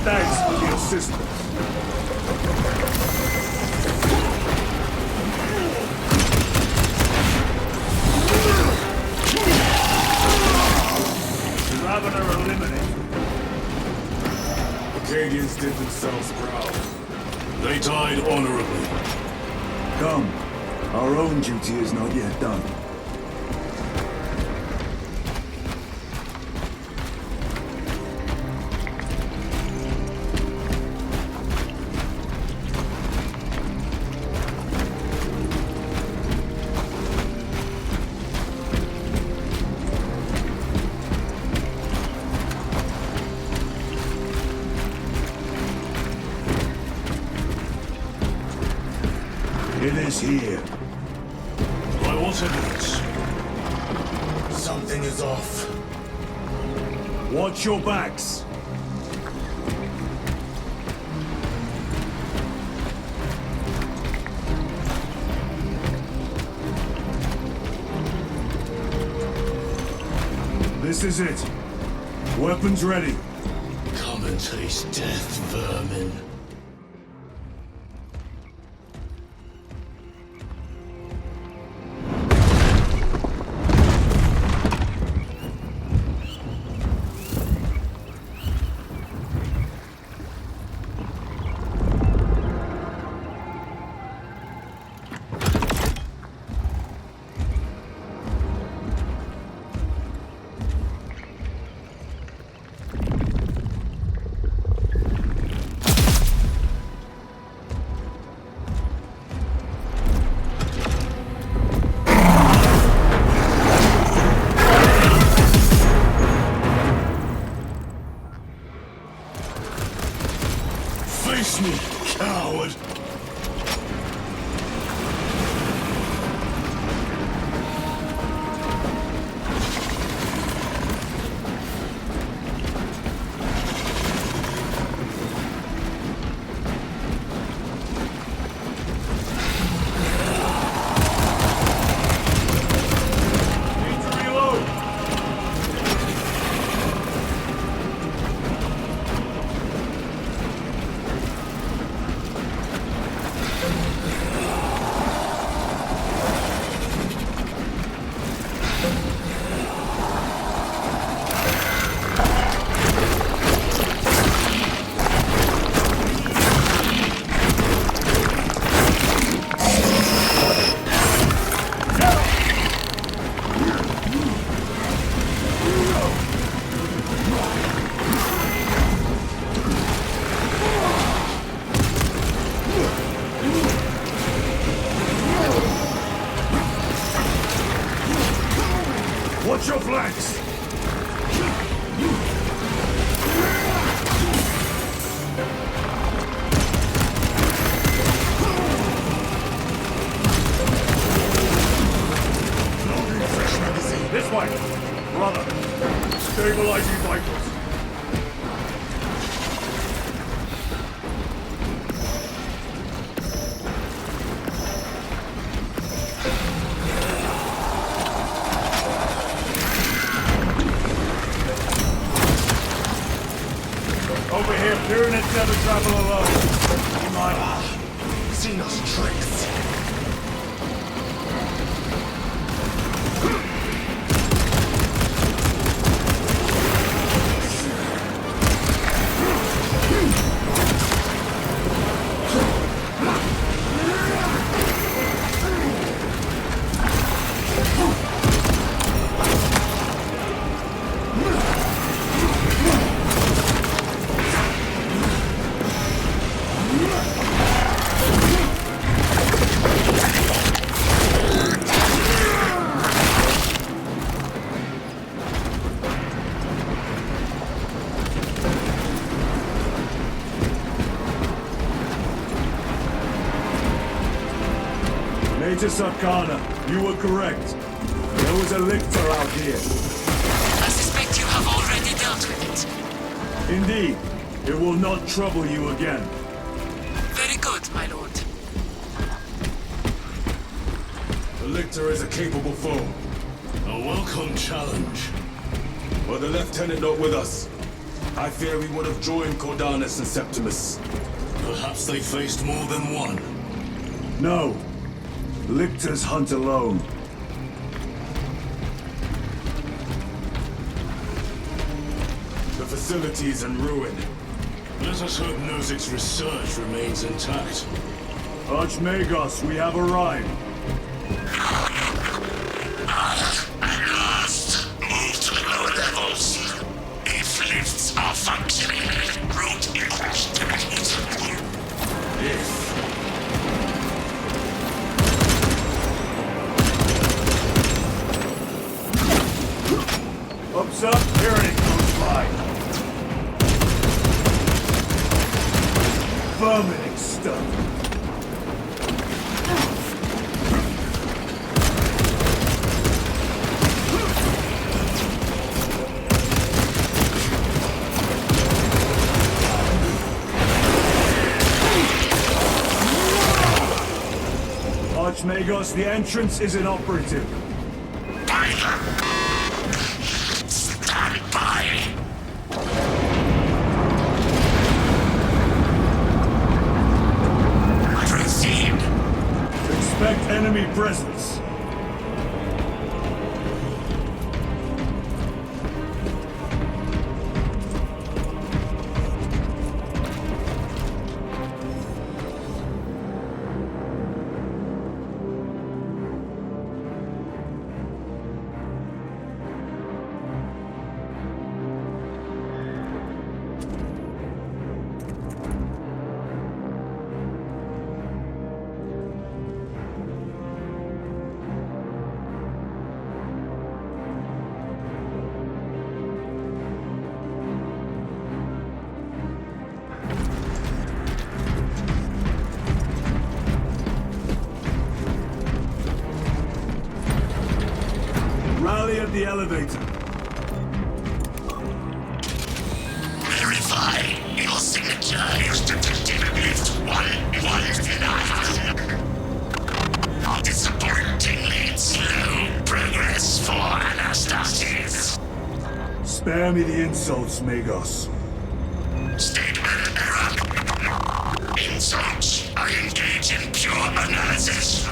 Thanks for the assistance. Ravener eliminated. Acadians did themselves proud. They died honorably. Come. Our own duty is not yet done. It is here. By what evidence? Something is off. Watch your backs. This is it. Weapons ready. Come and taste death, vermin. flanks! This way! Brother! Stabilizing vitals! Over here, Pyramids never travel alone. You might... Xenos tricks. Magus Arcana, you were correct. There was a lictor out here. I suspect you have already dealt with it. Indeed. It will not trouble you again. Very good, my lord. The lictor is a capable foe. A welcome challenge. Were the lieutenant not with us, I fear we would have joined Cordanus and Septimus. Perhaps they faced more than one. No. Lictors hunt alone. The facility is in ruin. Let us hope Nozik's research remains intact. Archmagos, we have arrived. At last, move to the lower levels. If lifts are functioning, route investigate. If. Ups up, Tyranid goes by. Vomiting stuff. Archmagos, the entrance is inoperative. Stand by. Proceed. Expect enemy presence. Rally at the elevator. Verify your signature is detected at least 119. Disappointingly slow progress for Anastasis. Spare me the insults, Magos. Statement error. Insults. I engage in pure analysis.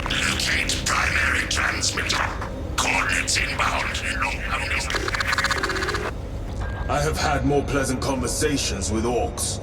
Locate primary transmitter. Coordinates inbound. I have had more pleasant conversations with orcs.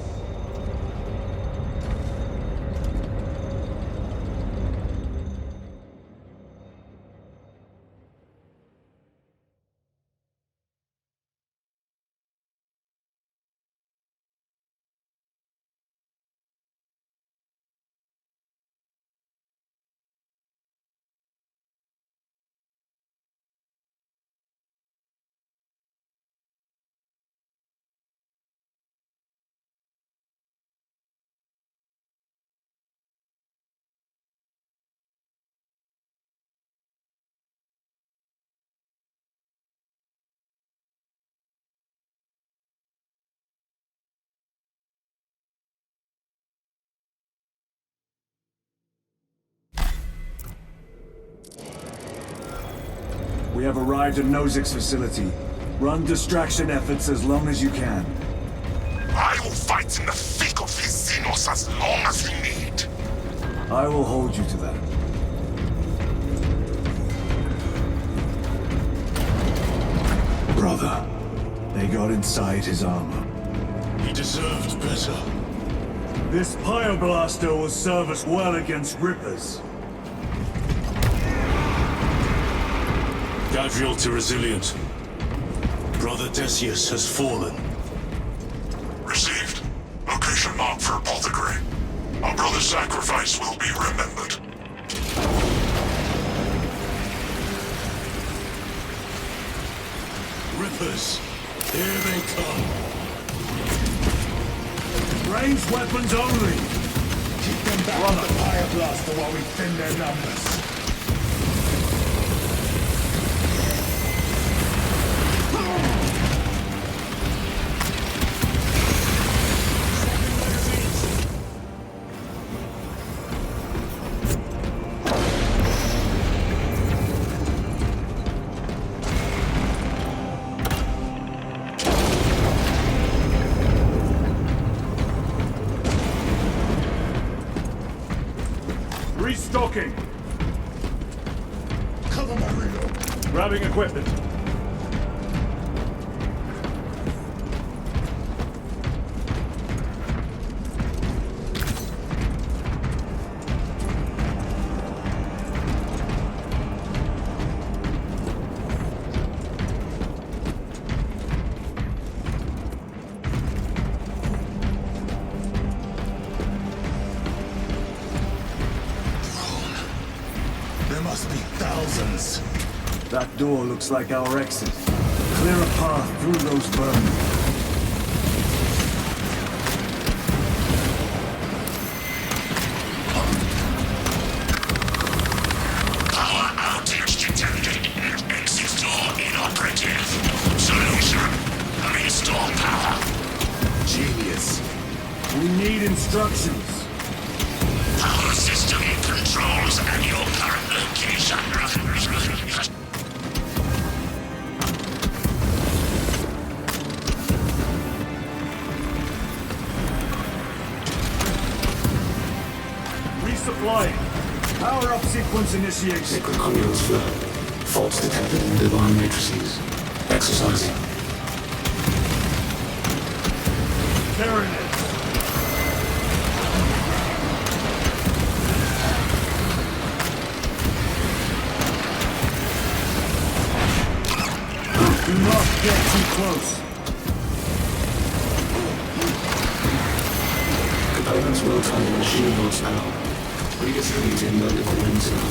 have arrived at Nozick's facility. Run distraction efforts as long as you can. I will fight in the thick of his Xenos as long as he need. I will hold you to that. Brother, they got inside his armor. He deserved better. This Pyoblaster will serve us well against Rippers. Gadriel to Resilient. Brother Decius has fallen. Received. Location marked for Apothecary. Our brother's sacrifice will be remembered. Rippers, here they come. Ranged weapons only! Keep them back on the Pyoblaster while we thin their numbers. Restocking! Cover my reload. Grabbing equipment. There must be thousands. That door looks like our exit. Clear a path through those vermin. Power outage detected. Exit door inoperative. Solution. Restore power. Genius. We need instructions. Power system controls and your current location. Resupplying. Power up sequence initiated. Sacred conduits flow. Faults detected in divine matrices. Exercising. Tyranid. Do not get too close. Components will turn the machine loads now. Redistributing vertical winds in our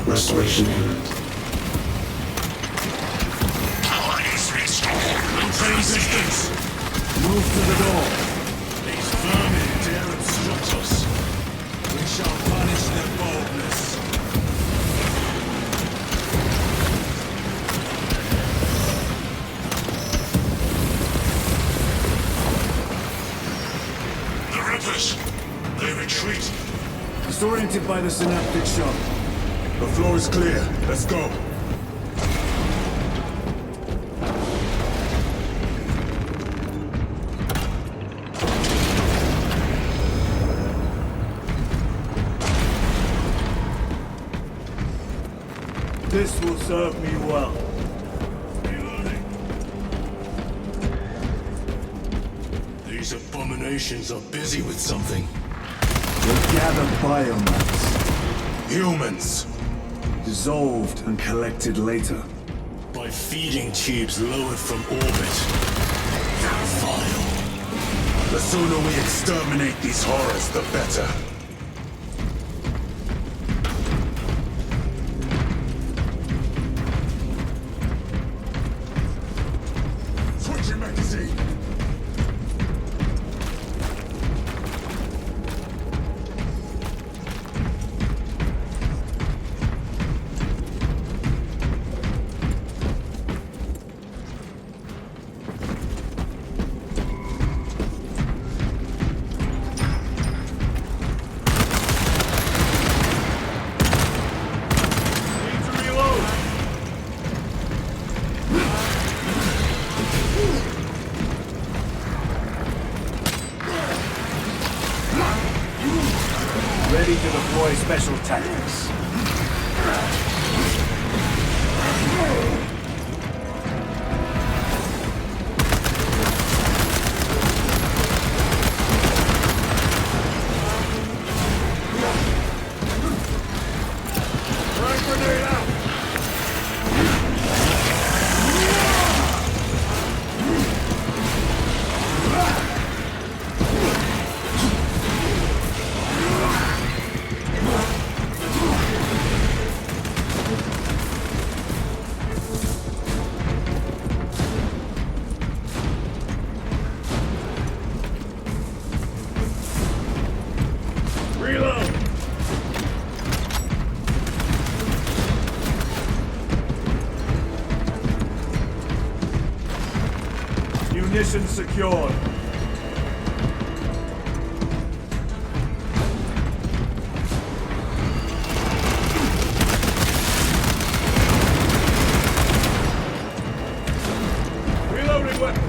Restoration imminent. Power is restored. Maintain distance! Move to the door. These vermin dare obstruct us. We shall punish their boldness. The Rippers. They retreat. Disoriented by the synaptic shock. The floor is clear. Let's go. This will serve me well. These abominations are busy with something. They gather biomass. Humans. Dissolved and collected later. By feeding tubes lowered from orbit. They're vile. The sooner we exterminate these horrors, the better. Switching magazine. ready to deploy special tactics. Munitions secured. Reloading weapon.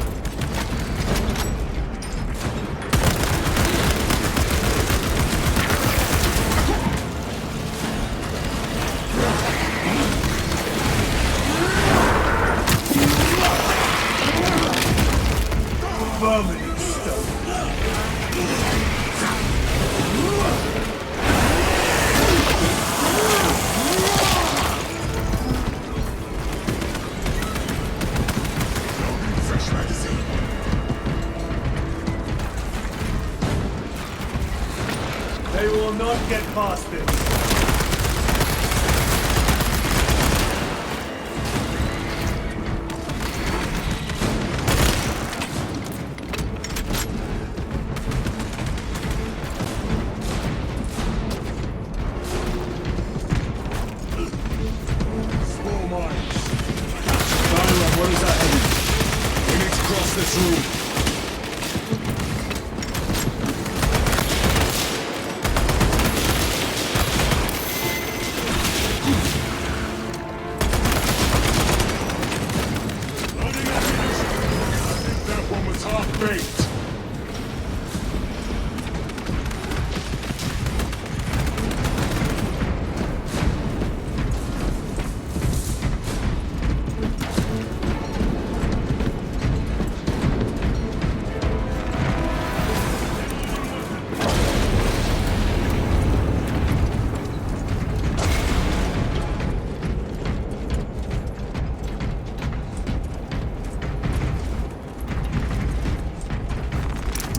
Permanent stuff. Fresh magazine. They will not get past this. Where is that heading? We need to cross this room. Loading ammunition. I think that one was half-baked.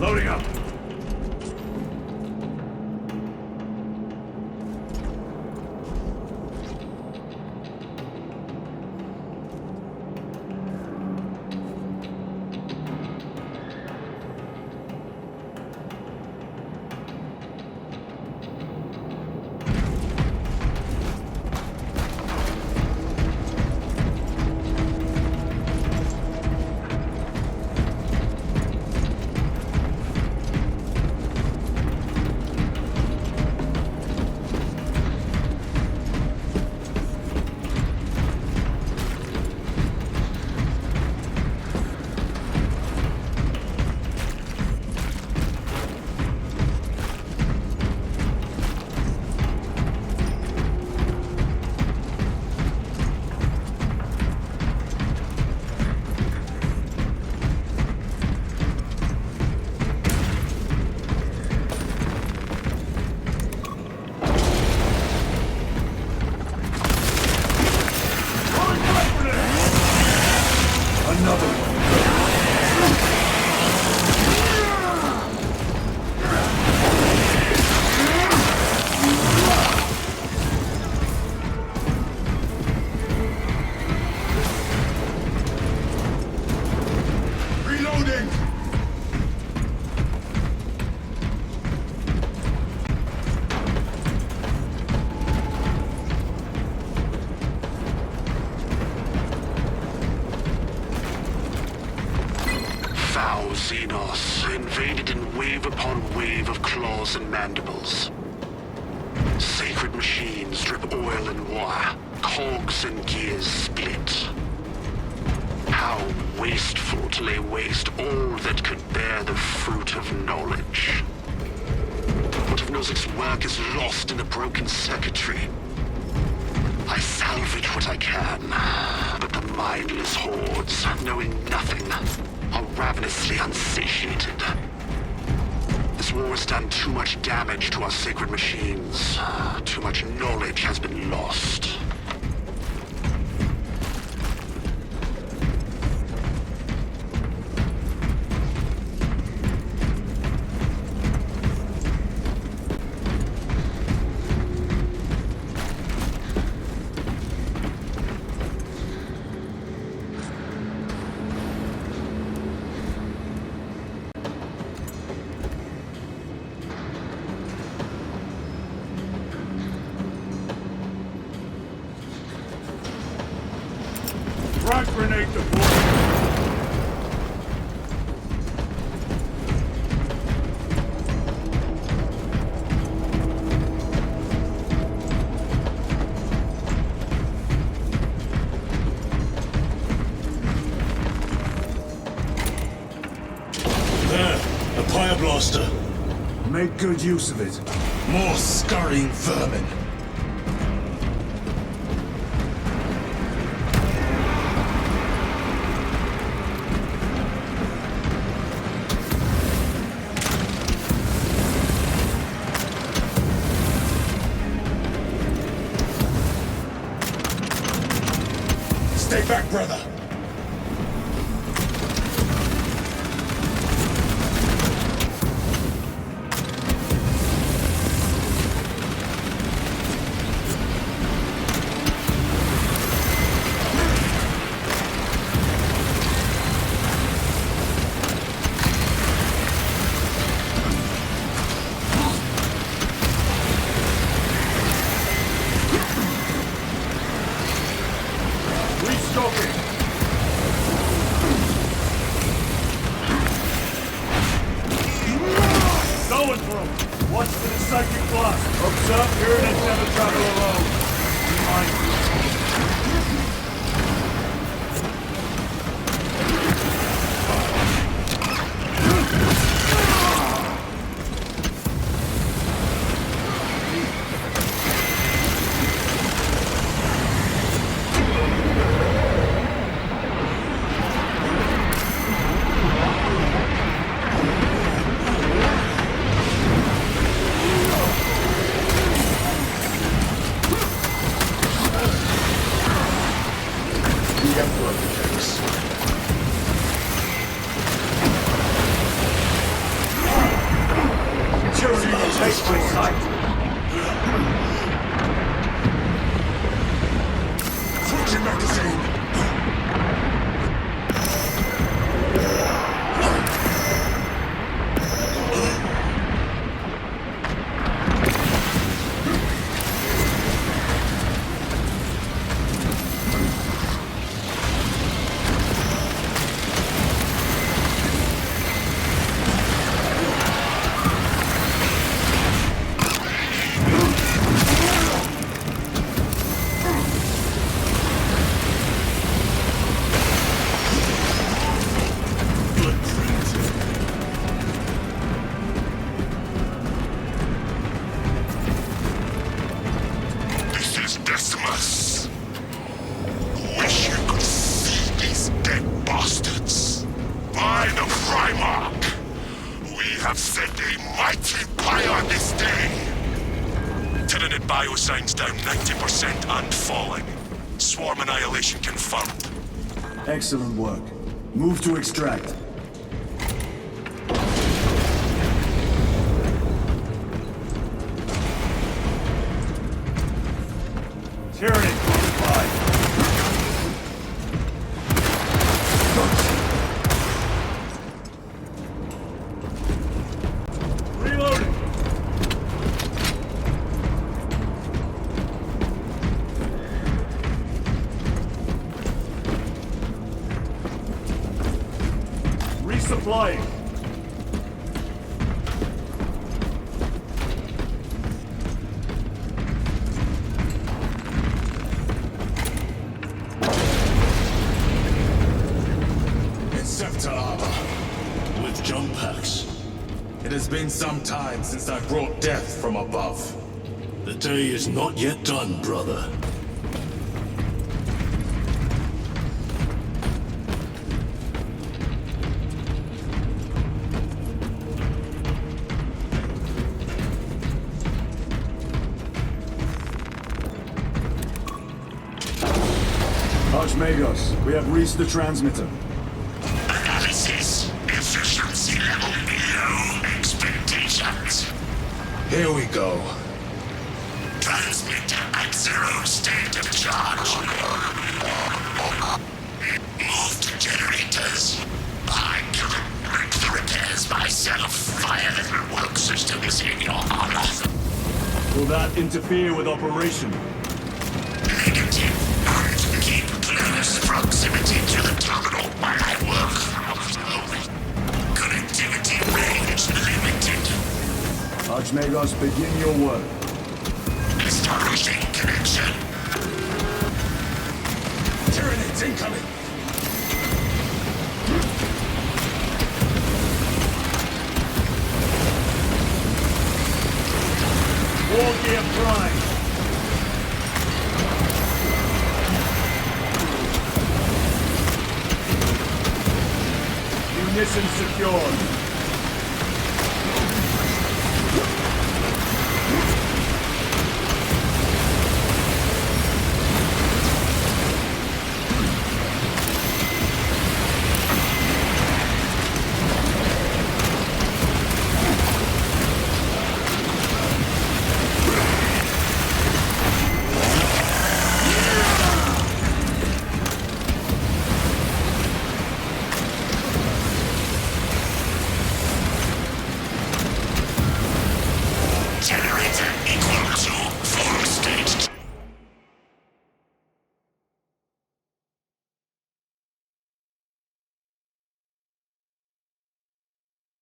Loading up. Another one. Reloading! Foul Xenos invaded in wave upon wave of claws and mandibles. Sacred machines drip oil and wire, cogs and gears split. How wasteful to lay waste all that could bear the fruit of knowledge. What of Nozick's work is lost in the broken circuitry. I salvage what I can, but the mindless hordes, knowing nothing, are ravenously unsatiated. This war has done too much damage to our sacred machines. Too much knowledge has been lost. Frag grenade deployed. There, a pyreblaster. Make good use of it. More scurrying vermin. Stay back, brother. Going for him. Watch for the psychic blast. Hooks up, Tyranids never travel alone. Be mindful. Switching magazine. Decimus. Wish you could see these dead bastards. By the Primarch, we have sent a mighty pyre this day. Tyranid biosigns down 90% and falling. Swarm annihilation confirmed. Excellent work. Move to extract. Tyranid close by. Reloading. Resupplying. been some time since I brought death from above. The day is not yet done, brother. Archmagos, we have reached the transmitter. Analysis. Efficiency level below expectations. Here we go. Transmitter at 0 state of charge. Move to generators. I can rig the repairs myself via the work systems in your honor. Will that interfere with operation? Negative. Keep close proximity to the terminal while I work. Connectivity range limited. Archmagos, begin your work. Establishing connection. Tyranids incoming! War gear prime. Munition secured. Generator equal to full state.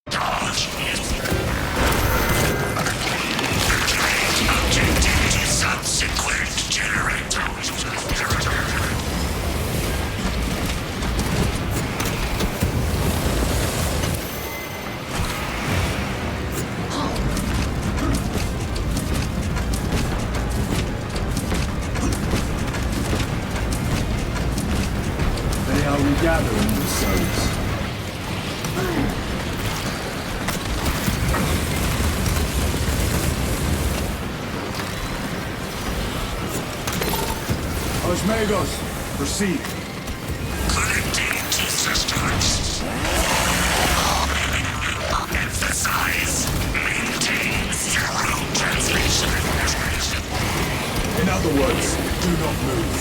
Charge. Activate objective to subsequent generator. They are regathering themselves. Archmagos, proceed. Connecting to systems. Emphasize. Maintain zero translation. In other words, do not move.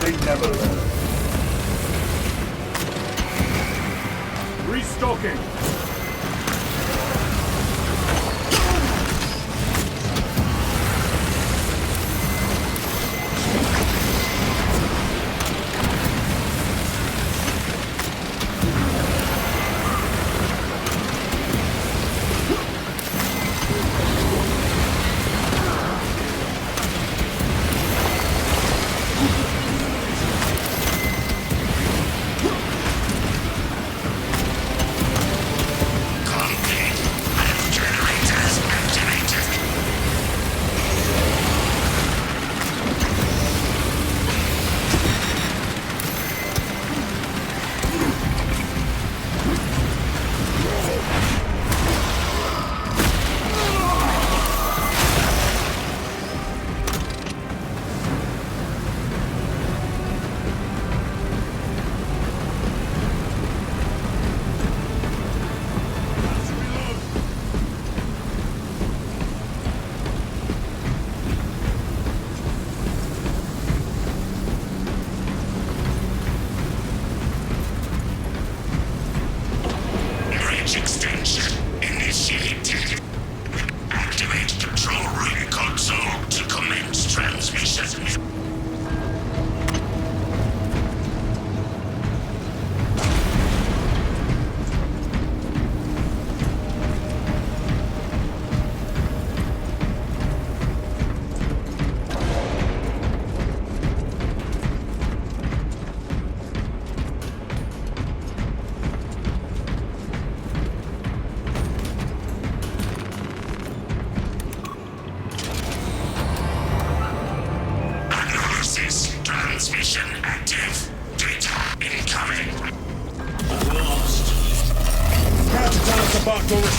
They never learn. Restocking.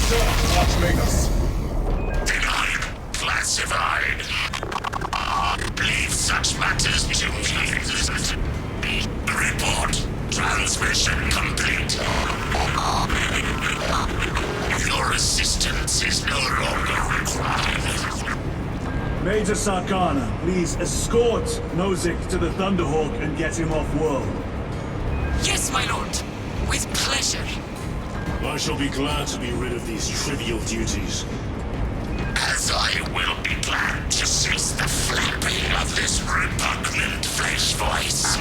Archmagus. Denied. Classified. Leave such matters to me. Report. Transmission complete. Your assistance is no longer required. Major Sarkana, please escort Nozick to the Thunderhawk and get him off-world. Yes, my lord. With pleasure. I shall be glad to be rid of these trivial duties. As I will be glad to cease the flapping of this repugnant flesh voice.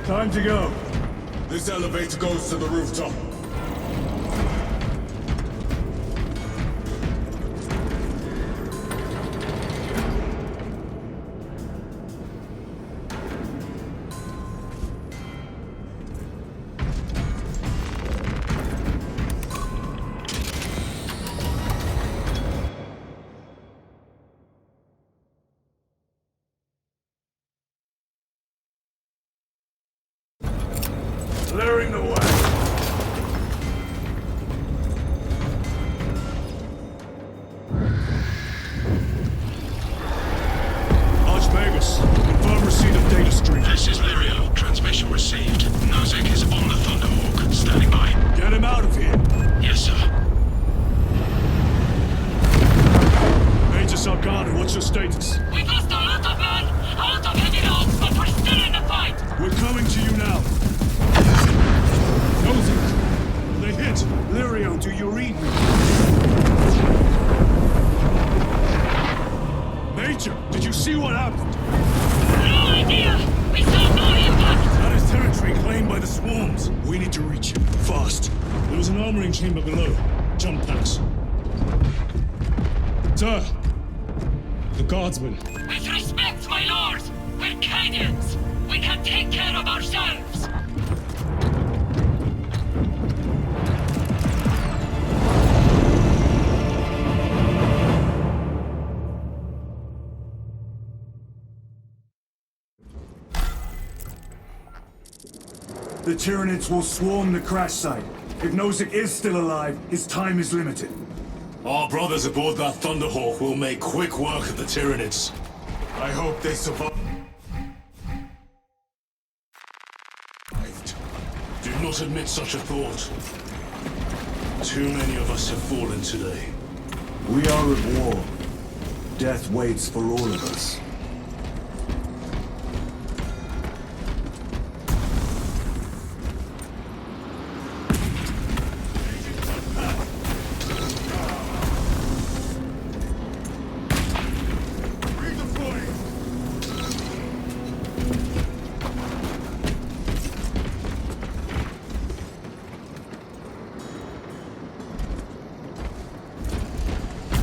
Time to go. This elevator goes to the rooftop. Clearing the way. Archmagus, confirm receipt of data stream. This is Lirio. Transmission received. Nozick is on the Thunderhawk. Standing by. Get him out of here. Yes, sir. Major Sarkana, what's your status? We've lost a lot of men, a lot of heavy rounds, but we're still in the fight. We're coming to you now. Nozick, they hit. Lirio, do you read me? Major, did you see what happened? No idea! We saw no impact! That is territory claimed by the swarms. We need to reach him, fast. There was an armoring chamber below. Jump packs. Sir, the guardsmen. With respect, my lord! We're Cadians! We can take care of ourselves! The Tyranids will swarm the crash site. If Nozick is still alive, his time is limited. Our brothers aboard that Thunderhawk will make quick work of the Tyranids. I hope they survive. Do not admit such a thought. Too many of us have fallen today. We are at war. Death waits for all of us.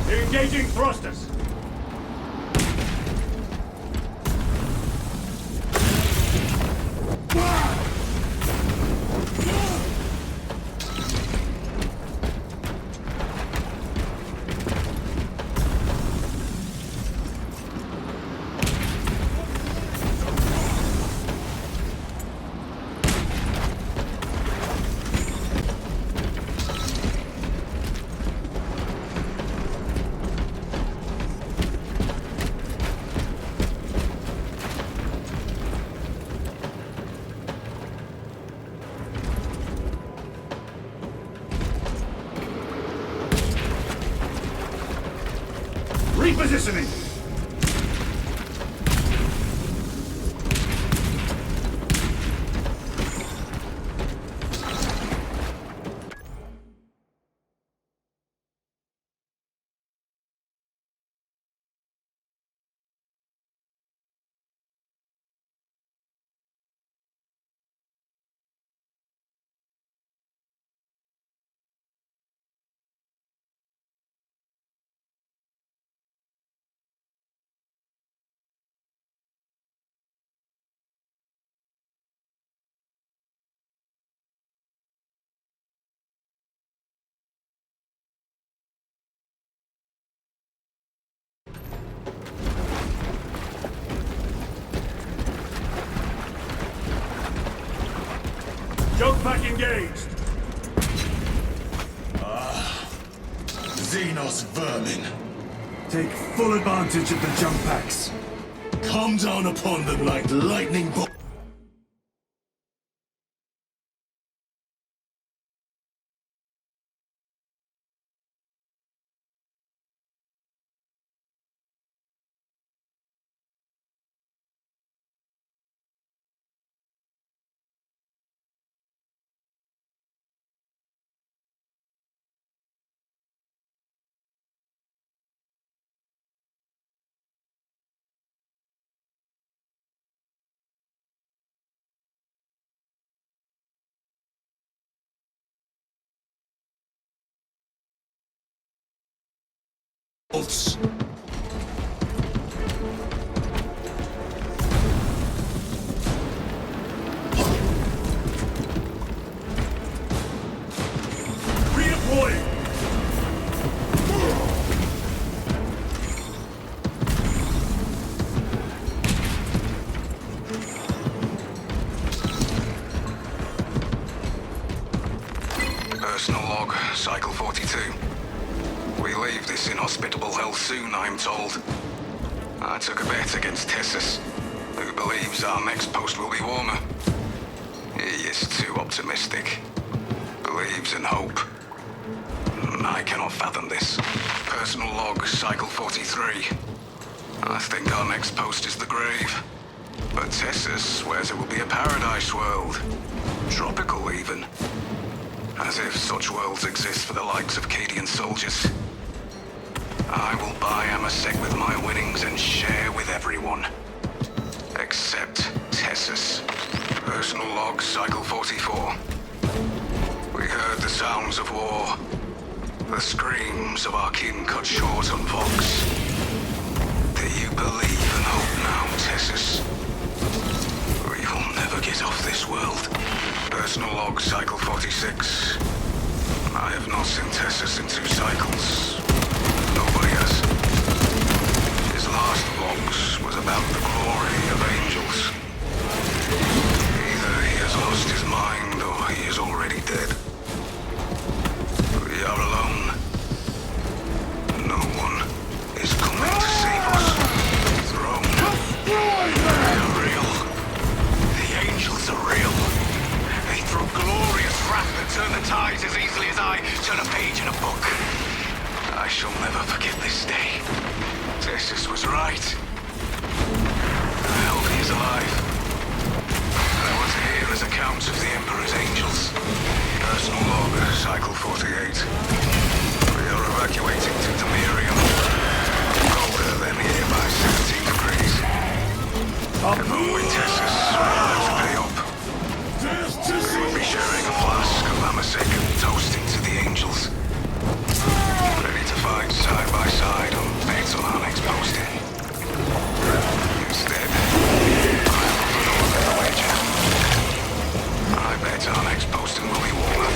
Engaging thrusters! Repositioning! engaged! Xenos vermin. Take full advantage of the jump packs. Come down upon them like lightning bolts. Redeploying! Personal log, Cycle 42. We leave this inhospitable hell soon, I'm told. I took a bet against Tessus, who believes our next post will be warmer. He is too optimistic. Believes in hope. I cannot fathom this. Personal log, Cycle 43. I think our next post is the grave. But Tessus swears it will be a paradise world. Tropical, even. As if such worlds exist for the likes of Cadian soldiers. I will buy Amasek with my winnings and share with everyone. Except Tessus. Personal log, Cycle 44. We heard the sounds of war. The screams of our kin cut short on Vox. Do you believe and hope now, Tessus? We will never get off this world. Personal log, Cycle 46. I have not seen Tessus in 2 cycles. Nobody has. His last logs was about the glory of angels. Either he has lost his mind or he is already dead. We are alone. No one is coming to save us. Throne. They are real. The angels are real. They throw glorious wrath that turn the tides as easily as I turn a page in a book. I shall never forget this day. Tessus was right. I hope he is alive. I want to hear his accounts of the Emperor's angels. Personal log, Cycle 48. We are evacuating to Demirium. Colder than here by 17 degrees. If only Tessus will have to pay up. We will be sharing a flask of Amasek and toasting to the angels. Ready to fight side by side on beds on our next posting. Instead, I will put on a better wager. I bet our next posting will be warmer.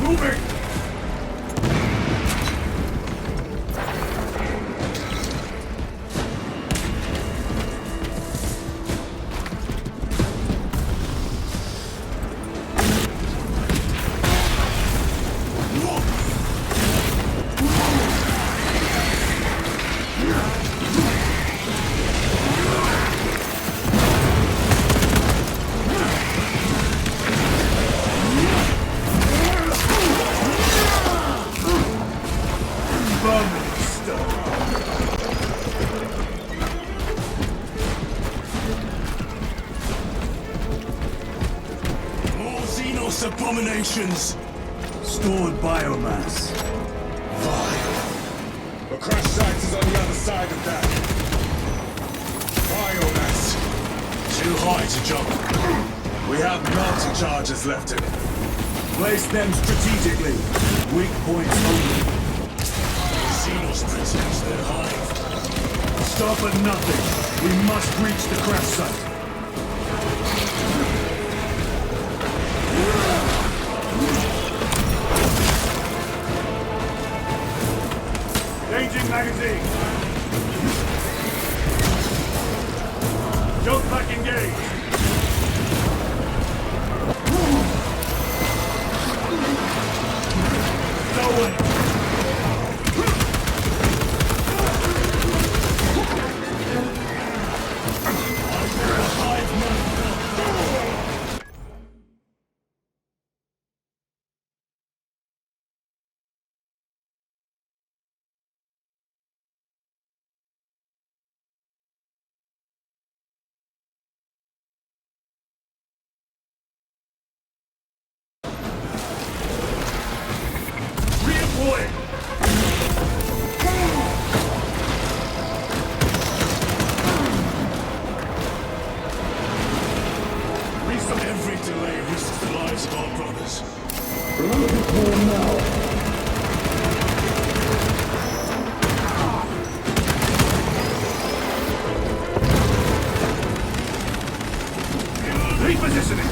Moving! More Xenos abominations! Stored biomass. Vile. The crash site is on the other side of that. Biomass. Too high to jump. We have multi-charges left in it. Place them strategically. Weak points only. Xenos protects their hive. Stop at nothing. We must reach the crash site. Changing magazine. Jump back engaged. No way. Every delay risks the lives of our brothers. Run a bit more now. Repositioning.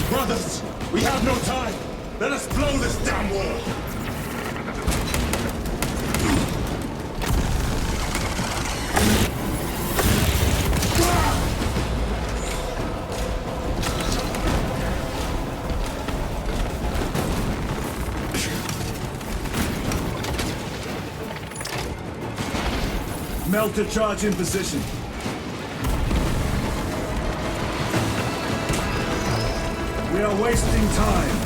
Brothers, we have no time. Let us blow this damn wall. Melter charge in position. We are wasting time.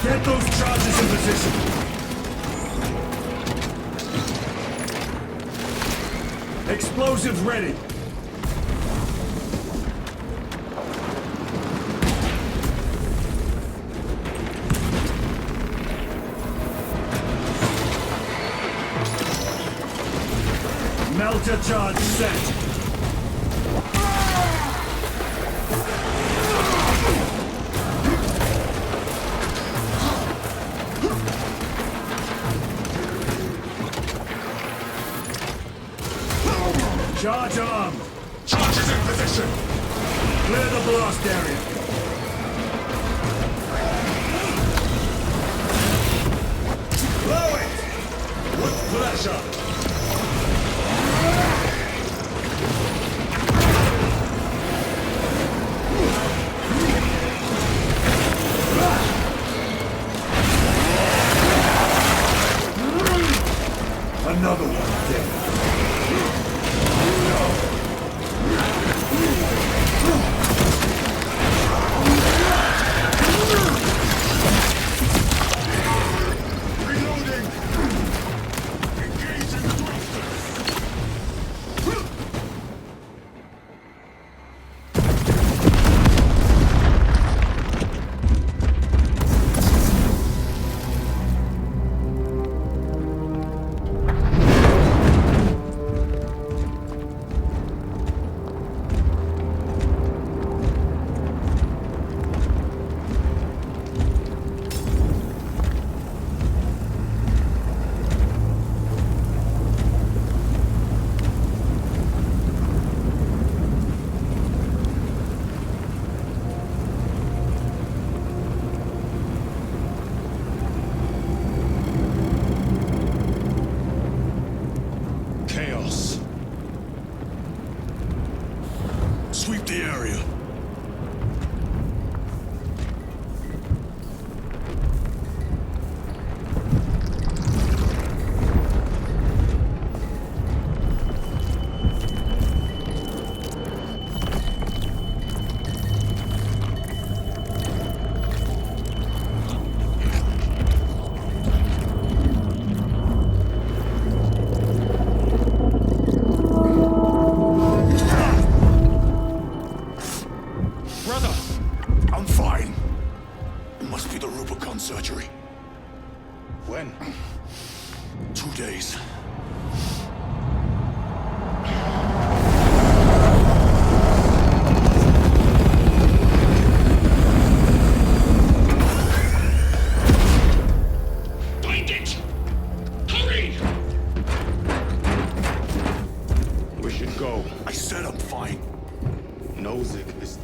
Get those charges in position. Explosives ready. Melter charge set. Charge arm! Charge is in position! Clear the blast area. Blow it! With pleasure! Another one dead. Sweep the area. Surgery. When? 2 days.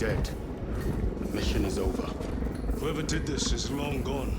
dead. The mission is over. Whoever did this is long gone.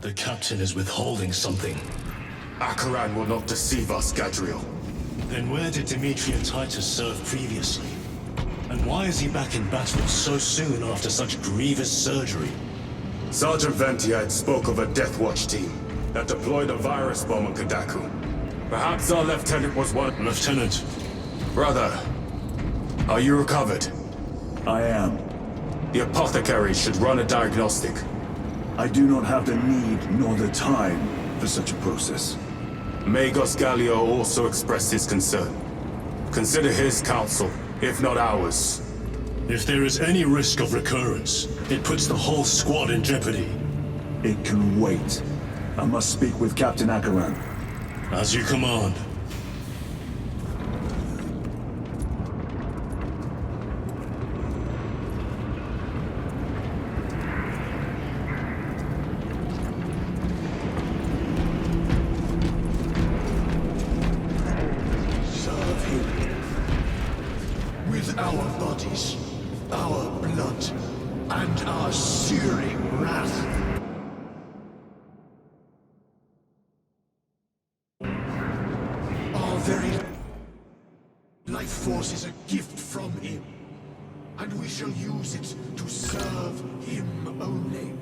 The captain is withholding something. Acheran will not deceive us, Gadriel. Then where did Dimitri and Titus serve previously? And why is he back in battle so soon after such grievous surgery? Sergeant Ventiad spoke of a Death Watch team that deployed a virus bomb on Kadaku. Perhaps our lieutenant was one. Lieutenant. Brother, are you recovered? I am. The apothecary should run a diagnostic. I do not have the need nor the time for such a process. Magos Gallio also expressed his concern. Consider his counsel, if not ours. If there is any risk of recurrence, it puts the whole squad in jeopardy. It can wait. I must speak with Captain Acheran. As you command. Our bodies, our blood, and our searing wrath. Our very life force is a gift from him, and we shall use it to serve him only.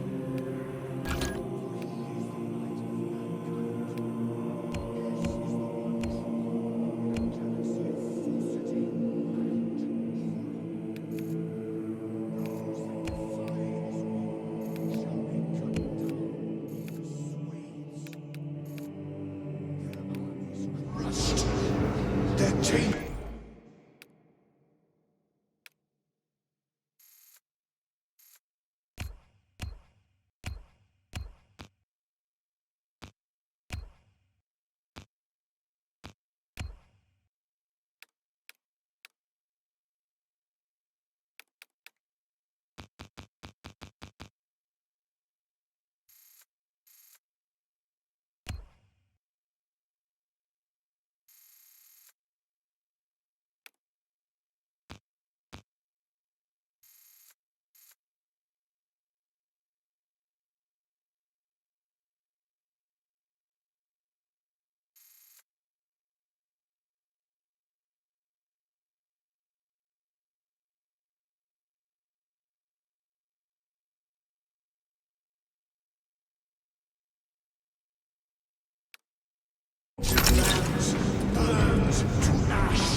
Lands burned to ash,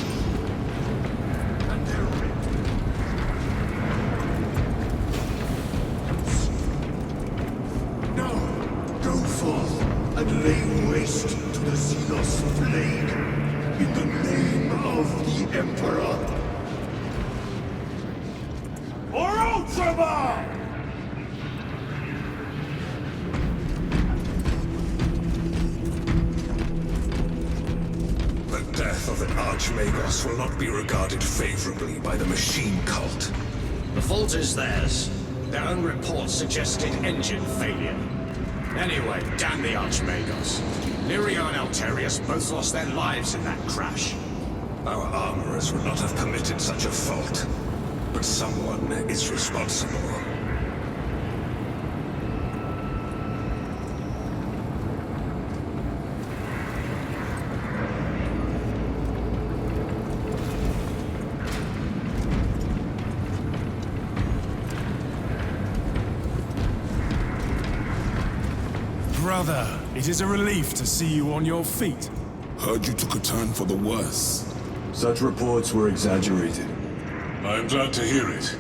and their now go forth and lay waste to the Xenos plague in the name of the Emperor. or Ultramar! The death of an Archmagos will not be regarded favorably by the machine cult. The fault is theirs. Their own reports suggested engine failure. Anyway, damn the Archmagos. Lirio and Alterius both lost their lives in that crash. Our armorers would not have committed such a fault, but someone is responsible. Brother, it is a relief to see you on your feet. Heard you took a turn for the worse. Such reports were exaggerated. I am glad to hear it.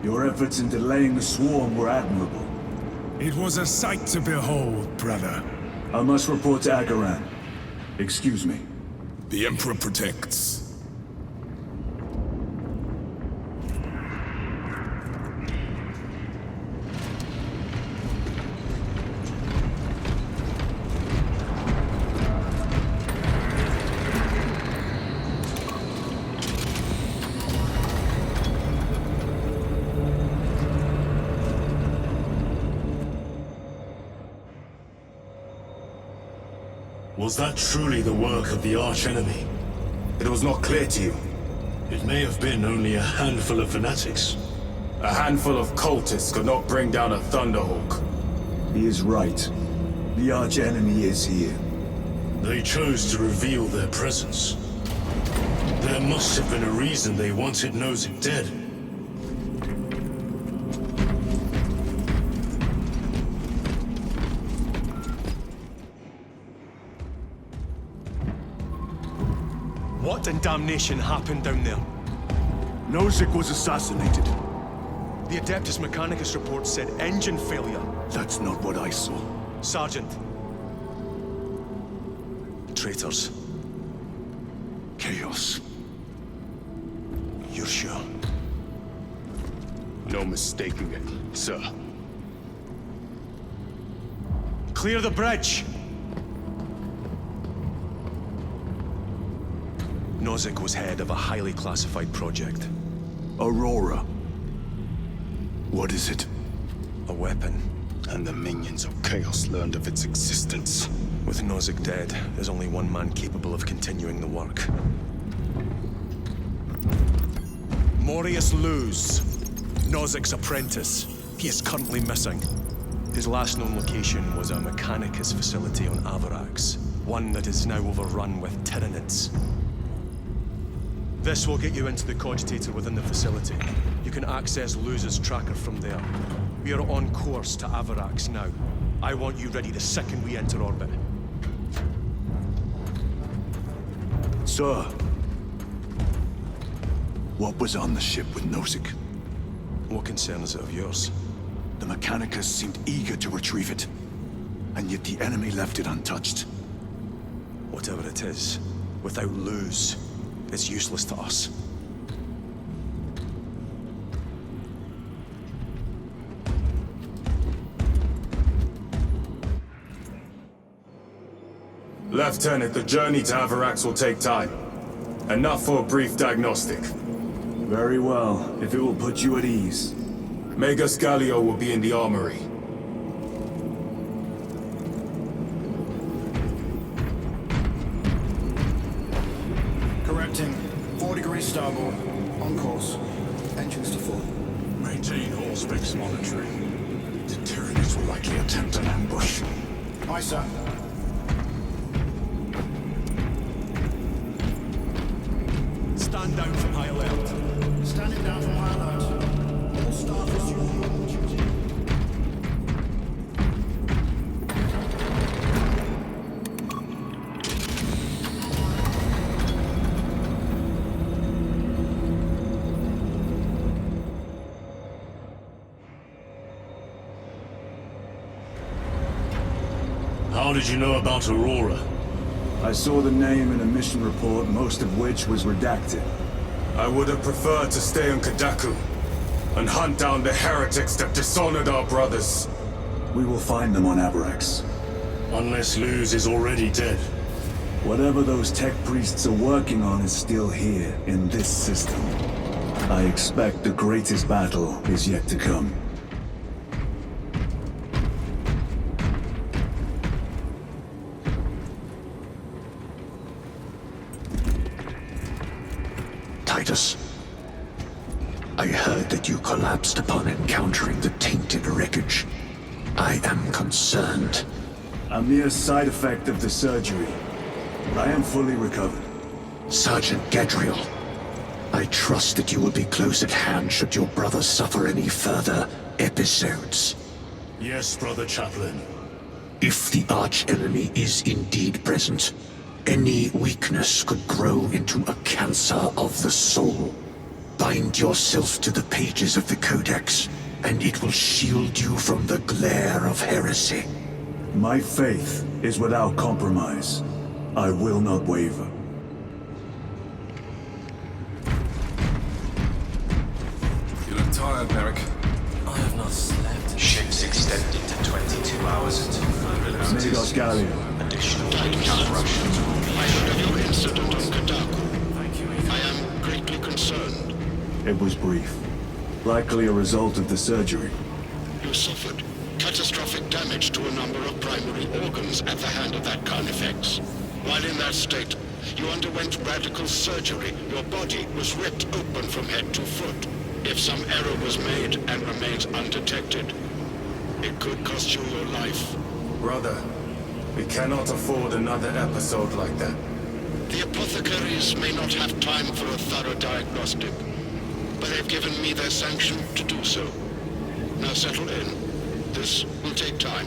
Your efforts in delaying the swarm were admirable. It was a sight to behold, brother. I must report to Agaran. Excuse me. The Emperor protects. Was that truly the work of the archenemy? It was not clear to you. It may have been only a handful of fanatics. A handful of cultists could not bring down a Thunderhawk. He is right. The archenemy is here. They chose to reveal their presence. There must have been a reason they wanted Nozick dead. What in damnation happened down there? Nozick was assassinated. The Adeptus Mechanicus report said engine failure. That's not what I saw. Sergeant. Traitors. Chaos. You're sure? No mistaking it, sir. Clear the bridge! Nozick was head of a highly classified project. Aurora. What is it? A weapon. And the minions of Chaos learned of its existence. With Nozick dead, there's only one man capable of continuing the work. Morius Luz, Nozick's apprentice. He is currently missing. His last known location was a Mechanicus facility on Avarax, one that is now overrun with Tyranids. This will get you into the cogitator within the facility. You can access Luz's tracker from there. We are on course to Avarax now. I want you ready the second we enter orbit. Sir. What was on the ship with Nozick? What concern is it of yours? The Mechanicus seemed eager to retrieve it. And yet the enemy left it untouched. Whatever it is, without Luz, it's useless to us. Lieutenant, the journey to Avarax will take time. Enough for a brief diagnostic. Very well, if it will put you at ease. Magus Gallio will be in the armory. Correcting. 4 degrees starboard. On course. Engines to full. Maintain all specs monitoring. The Tyranids will likely attempt an ambush. Aye, sir. Stand down from high alert. Standing down from high alert. All staff resume on duty. How did you know about Aurora? I saw the name in a mission report, most of which was redacted. I would have preferred to stay on Kadaku. and hunt down the heretics that dishonored our brothers. We will find them on Abrax. Unless Luz is already dead. Whatever those tech priests are working on is still here, in this system. I expect the greatest battle is yet to come. Titus, I heard that you collapsed upon encountering the tainted wreckage. I am concerned. A mere side effect of the surgery. I am fully recovered. Sergeant Gadriel, I trust that you will be close at hand should your brother suffer any further episodes. Yes, Brother Chaplain. If the arch-enemy is indeed present, any weakness could grow into a cancer of the soul. Bind yourself to the pages of the Codex, and it will shield you from the glare of heresy. My faith is without compromise. I will not waver. You look tired, Merrick. I have not slept. Ships extended to 22 hours and 200 hours. Magos Gallia. Additional Russians. I heard of your incident on Kadaku. I am greatly concerned. It was brief. Likely a result of the surgery. You suffered catastrophic damage to a number of primary organs at the hand of that Carnifex. While in that state, you underwent radical surgery. Your body was ripped open from head to foot. If some error was made and remains undetected, it could cost you your life. Brother, we cannot afford another episode like that. The apothecaries may not have time for a thorough diagnostic, but they've given me their sanction to do so. Now settle in. This will take time.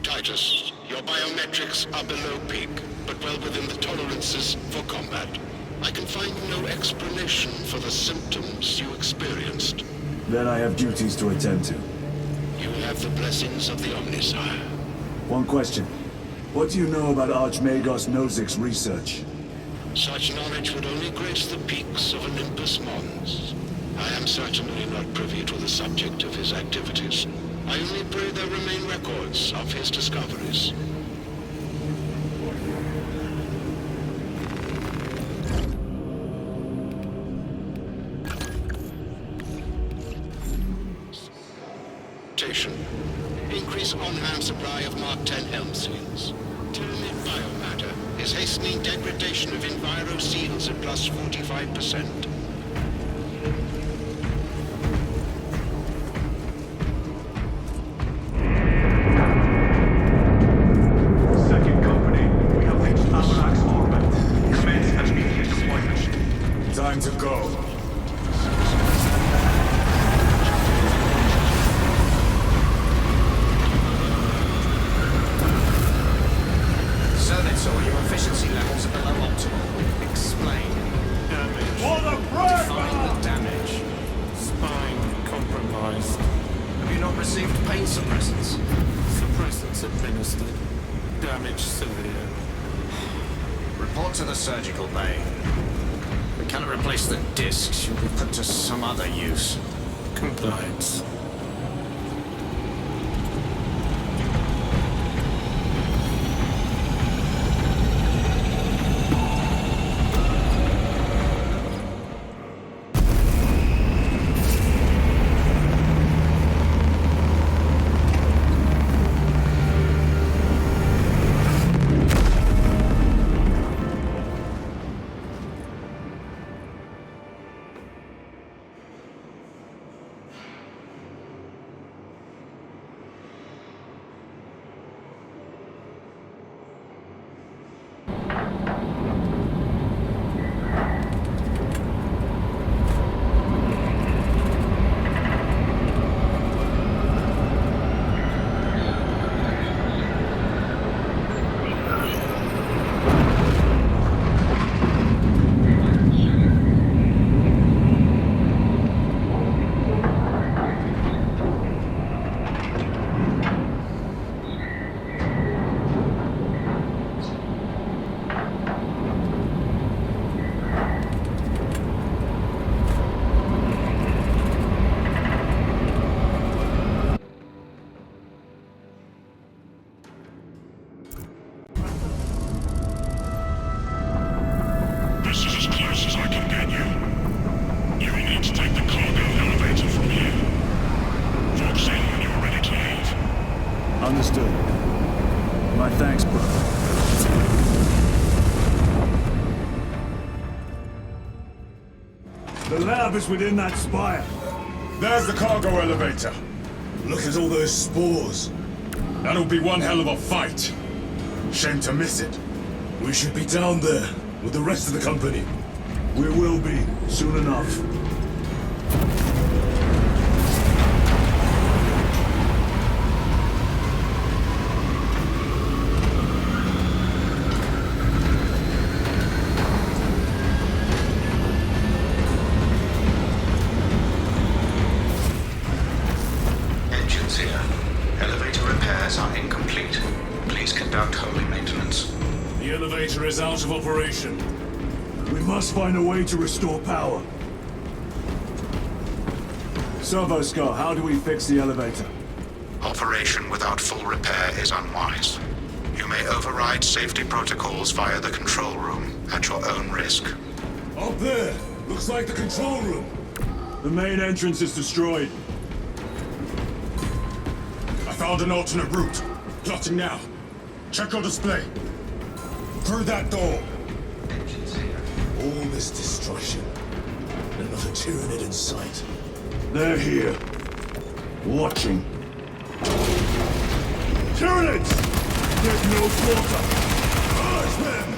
Titus, your biometrics are below peak, but well within the tolerances for combat. I can find no explanation for the symptoms you experienced. Then I have duties to attend to. You have the blessings of the Omnisire. One question. What do you know about Archmagos Nozick's research? Such knowledge would only grace the peaks of Olympus Mons. I am certainly not privy to the subject of his activities. I only pray there remain records of his discoveries. Increase on-hand supply of Mark 10 Helm seals. Tyranid biomatter is hastening degradation of Enviro seals at plus 45%. Second company, we have reached Abrax orbit. Commence immediate deployment. Time to go. Senator, your efficiency levels are below optimal. Explain. Damage. Define the damage. Spine compromised. Have you not received pain suppressants? Suppressants administered. Damage severe. Report to the surgical bay. We cannot replace the discs. You'll be put to some other use. Compliance. The lab is within that spire. There's the cargo elevator. Look at all those spores. That'll be one hell of a fight. Shame to miss it. We should be down there with the rest of the company. We will be, soon enough. Engines here. Elevator repairs are incomplete. Please conduct holy maintenance. The elevator is out of operation. We must find a way to restore power. Servoscar, how do we fix the elevator? Operation without full repair is unwise. You may override safety protocols via the control room at your own risk. Up there! Looks like the control room. The main entrance is destroyed. I found an alternate route. Plotting now. Check your display. Through that door. All this destruction, and not a Tyranid in sight. They're here. Watching. Tyranids! There's no quarter! Purge them!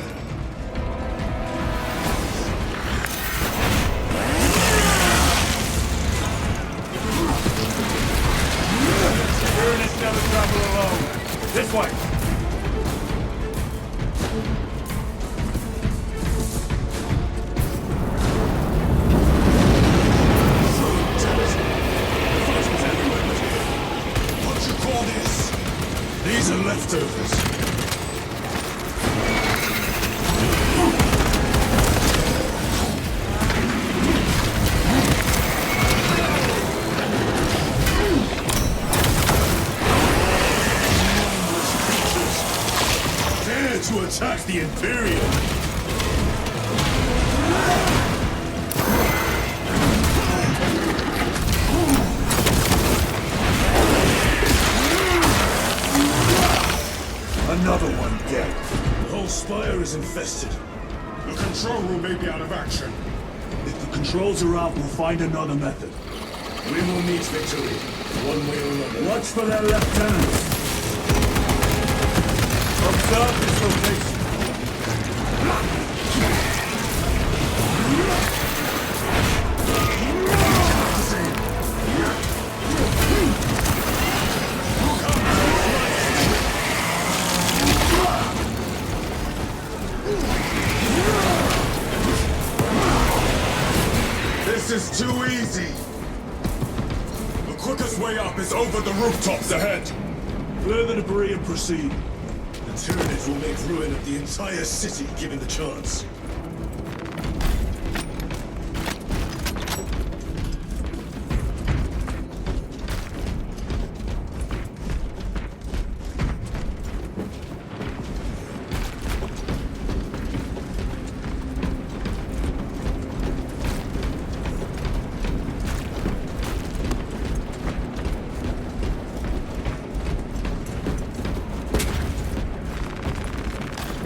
Tyranids never travel alone. This way! These are leftovers. Dare to attack the Imperium! Another one dead. The whole spire is infested. The control room may be out of action. If the controls are out, we'll find another method. We will meet victory, one way or another. Watch for their lieutenants. Observe this location. This is too easy. The quickest way up is over the rooftops ahead. Clear the debris and proceed. The Tyranids will make ruin of the entire city given the chance.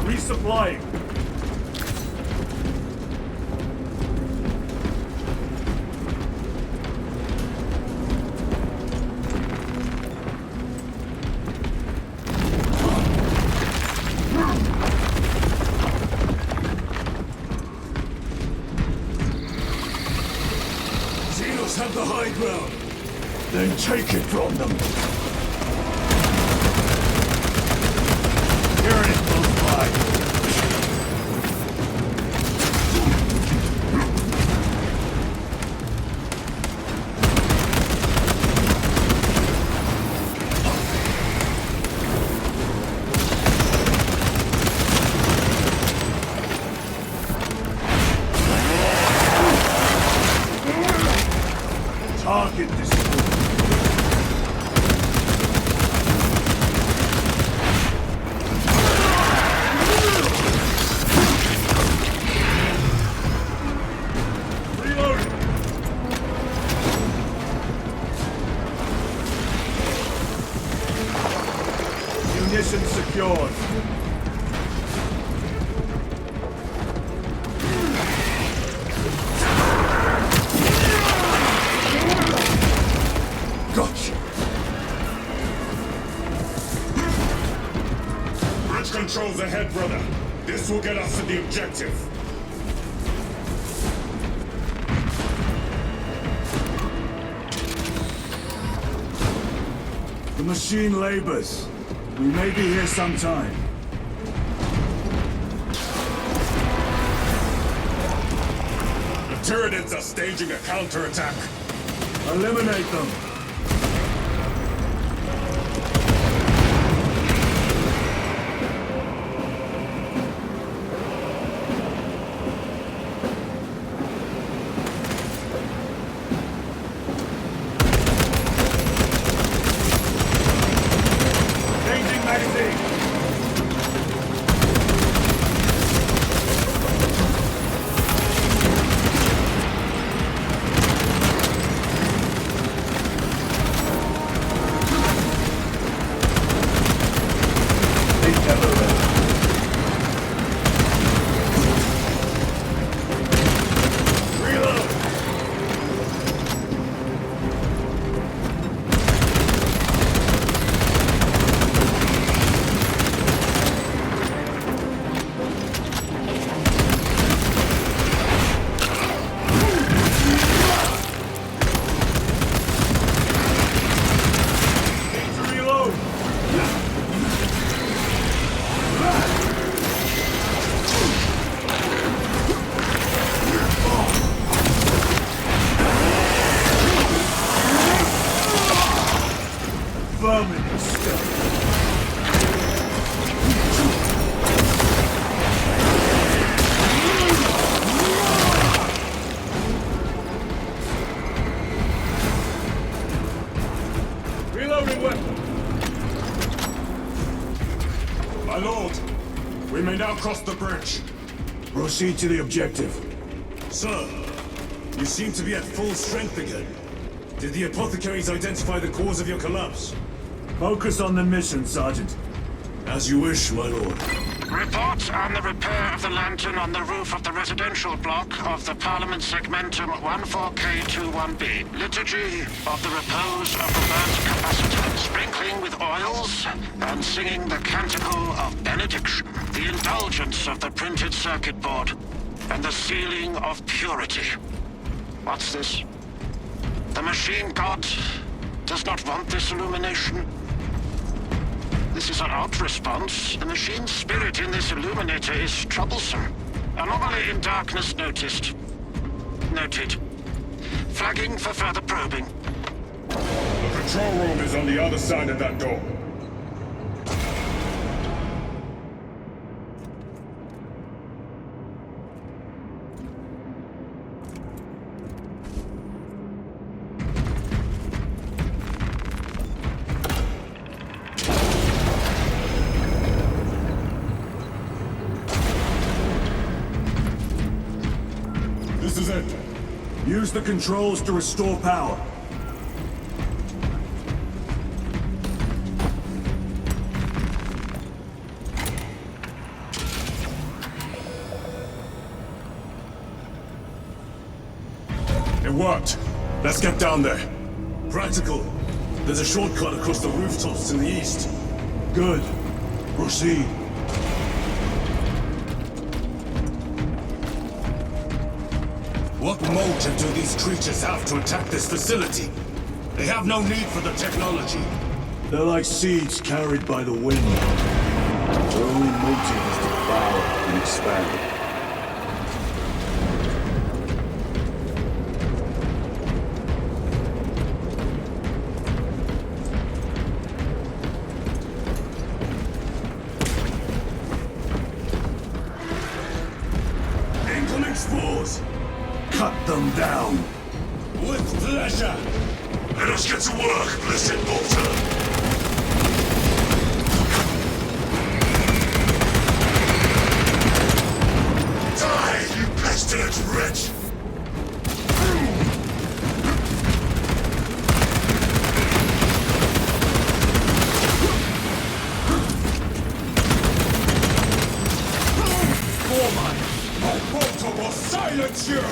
Resupplying. Xenos have the high ground. Then take it from them. Here it is close by. Target destroyed. Reloading. Munitions secured. ahead, brother. This will get us to the objective. The machine labors. We may be here some time. The Tyranids are staging a counterattack. Eliminate them. My lord, we may now cross the bridge. Proceed to the objective. Sir, you seem to be at full strength again. Did the apothecaries identify the cause of your collapse? Focus on the mission, Sergeant. As you wish, my lord. Report on the repair of the lantern on the roof of the residential block of the Parliament Segmentum 14K21B. Liturgy of the repose of the burnt capacitor. Sprinkling with oils and singing the canticle of benediction. The indulgence of the printed circuit board and the sealing of purity. What's this? The machine god does not want this illumination. This is an out response. The machine's spirit in this illuminator is troublesome. Anomaly in darkness noticed. Noted. Flagging for further probing. The control room is on the other side of that door. This is it. Use the controls to restore power. It worked. Let's get down there. Practical. There's a shortcut across the rooftops to the east. Good. Proceed. What motive do these creatures have to attack this facility? They have no need for the technology. They're like seeds carried by the wind. Their only motive is to devour and expand. Incoming spores! Cut them down! With pleasure! Let us get to work, blessed Bolter! Die, you pestilent wretch! Foreman, my Bolter will silence you!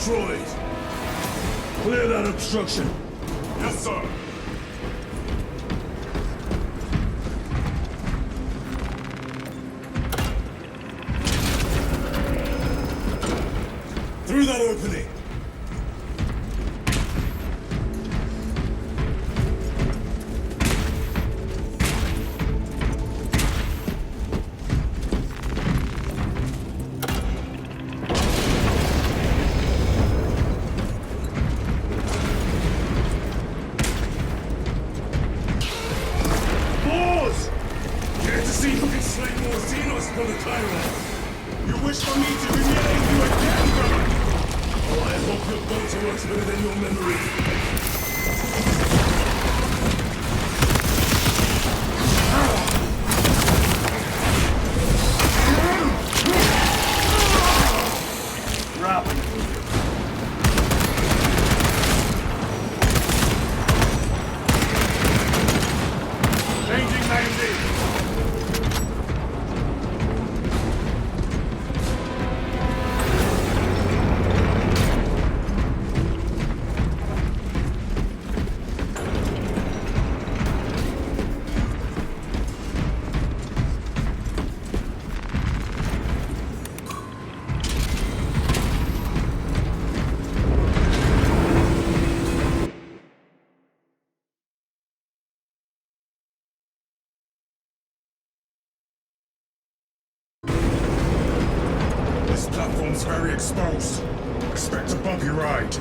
destroyed. Clear that obstruction. Yes, sir. Through that opening. Boars! Care to see who can slay more Xenos for the Chiron? You wish for me to humiliate you again, brother? Oh, I hope your daughter works better than your memory. Rapid. Changing magazine. This platform's very exposed. Expect a bumpy ride.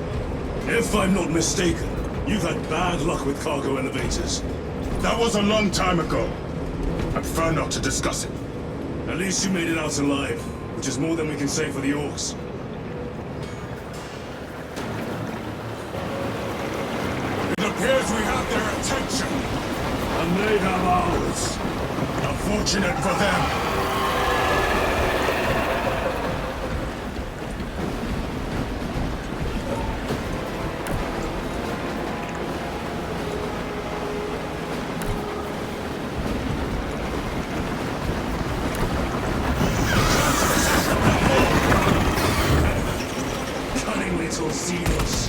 If I'm not mistaken, you've had bad luck with cargo elevators. That was a long time ago. I prefer not to discuss it. At least you made it out alive, which is more than we can say for the orcs. It appears we have their attention. And they have ours. Unfortunate for them. Cunning little Xenos.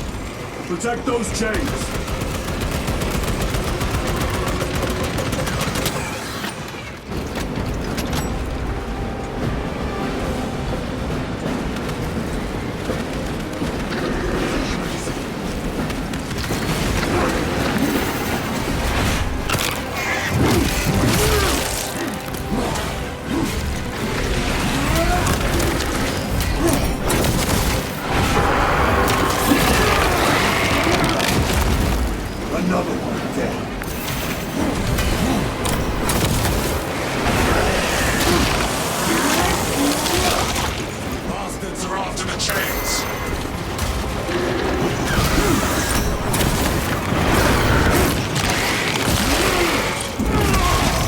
Protect those chains. Another one dead. Bastards are after the chains.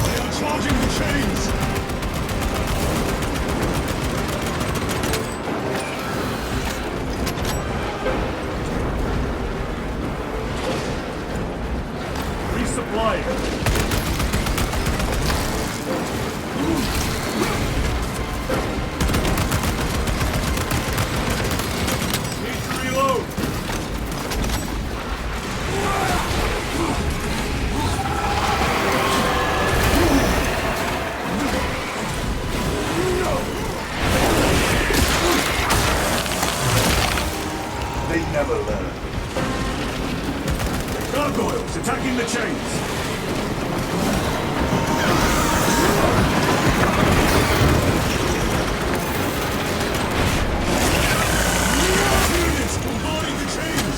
They are charging the chains. Resupplying. Need to reload. They never learn. Gargoyles attacking the chains. Units bombarding the chains.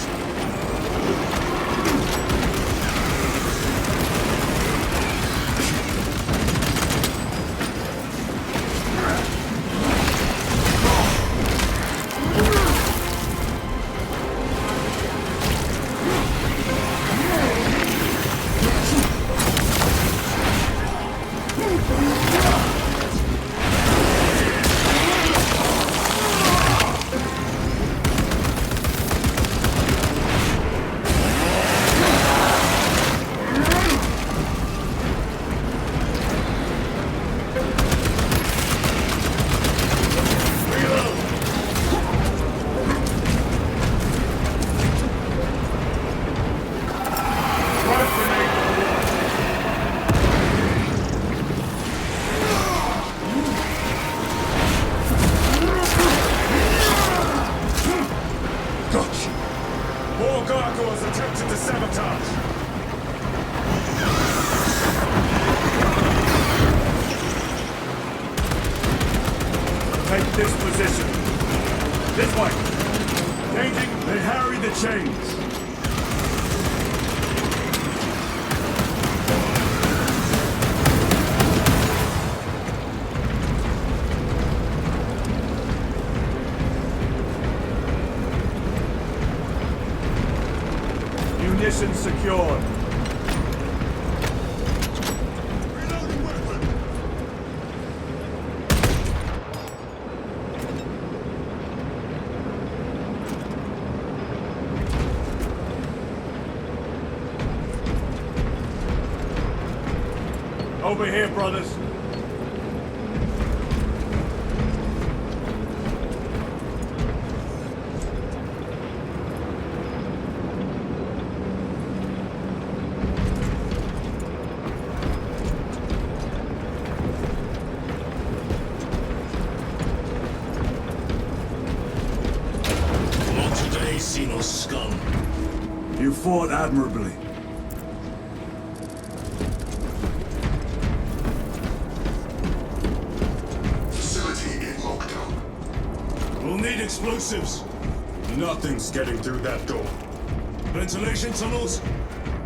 Gotcha. More gargoyles attempted to sabotage. Take this position. This way. Changing, they harry the chains. Munitions secured. Reloading weapon. Over here, brothers. Not today, Xenos scum. You fought admirably. Facility in lockdown. We'll need explosives. Nothing's getting through that door. Ventilation tunnels?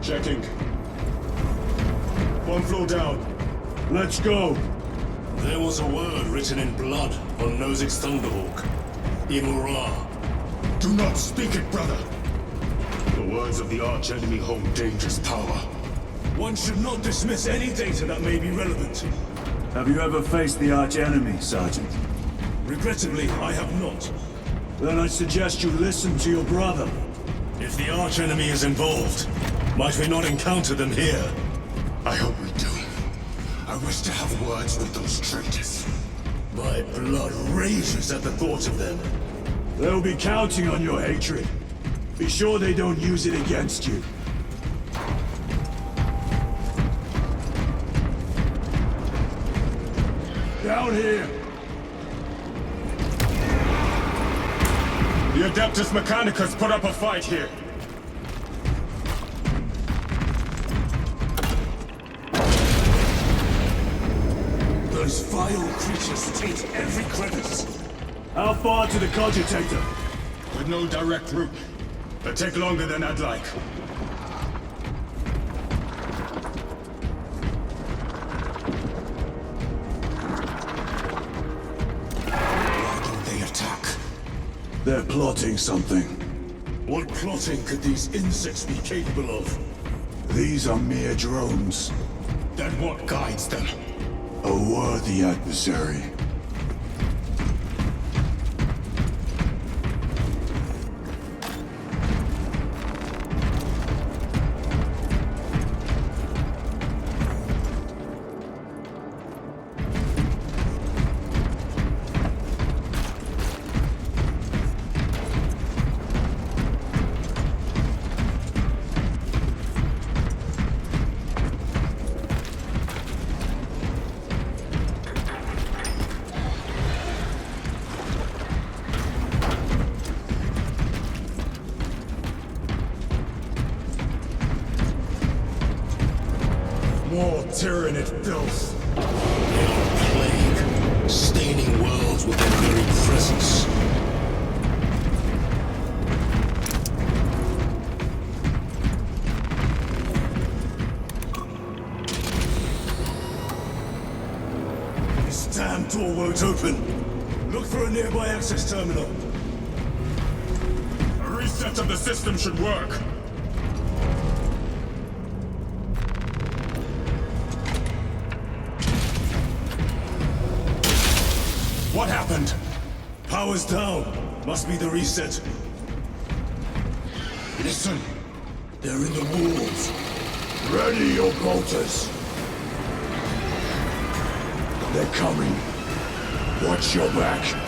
Checking. One floor down. Let's go. There was a word written in blood on Nozick's Thunderhawk. Imura. Do not speak it, brother. The words of the archenemy hold dangerous power. One should not dismiss any data that may be relevant. Have you ever faced the archenemy, Sergeant? Regrettably, I have not. Then I suggest you listen to your brother. If the archenemy is involved, might we not encounter them here? I hope we do. I wish to have words with those traitors. My blood rages at the thought of them. They'll be counting on your hatred. Be sure they don't use it against you. Down here! The Adeptus Mechanicus put up a fight here. Those vile creatures taint every crevice. How far to the cogitator? With no direct route. It'll take longer than I'd like. Why don't they attack? They're plotting something. What plotting could these insects be capable of? These are mere drones. Then what guides them? A worthy adversary. More Tyranid filth. They are a plague, staining worlds with their very presence. This damn door won't open. Look for a nearby access terminal. A reset of the system should work. What happened? Power's down. Must be the reset. Listen. They're in the walls. Ready your bolters. They're coming. Watch your back.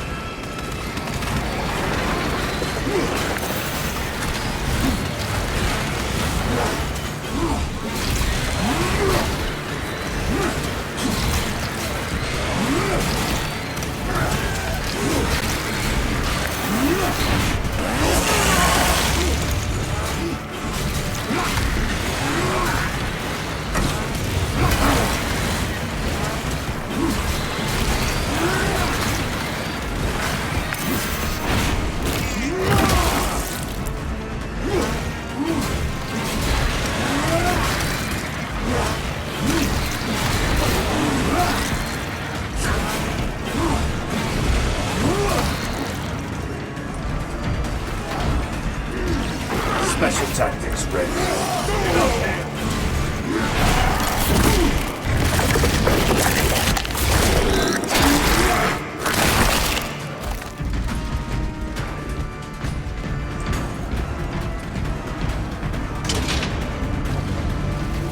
special tactics ready. Get up here.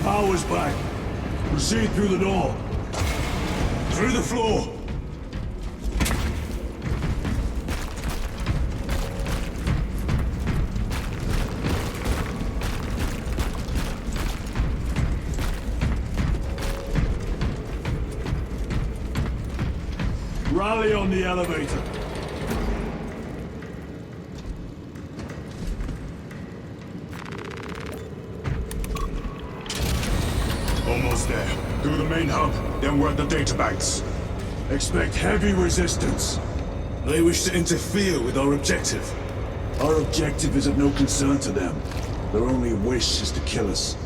Power's back. Proceed through the door. Through the floor. Rally on the elevator. Almost there. Through the main hub, then we're at the databanks. Expect heavy resistance. They wish to interfere with our objective. Our objective is of no concern to them. Their only wish is to kill us.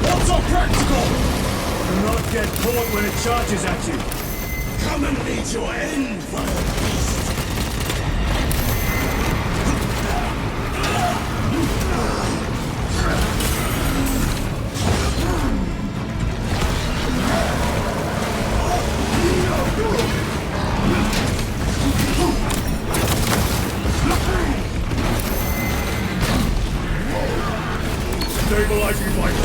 Not so practical! Do not get caught when it charges at you. Come and meet your end, vile beast! Stabilizing vital.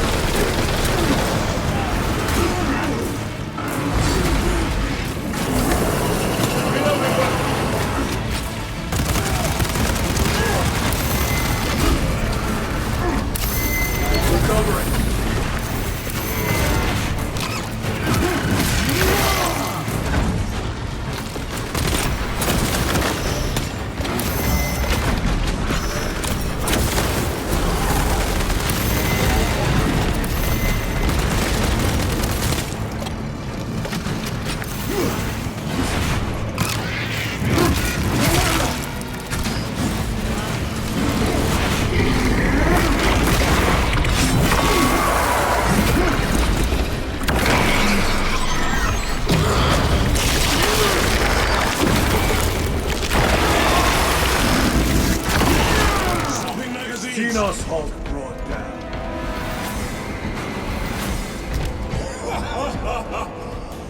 Xenos Hulk brought down.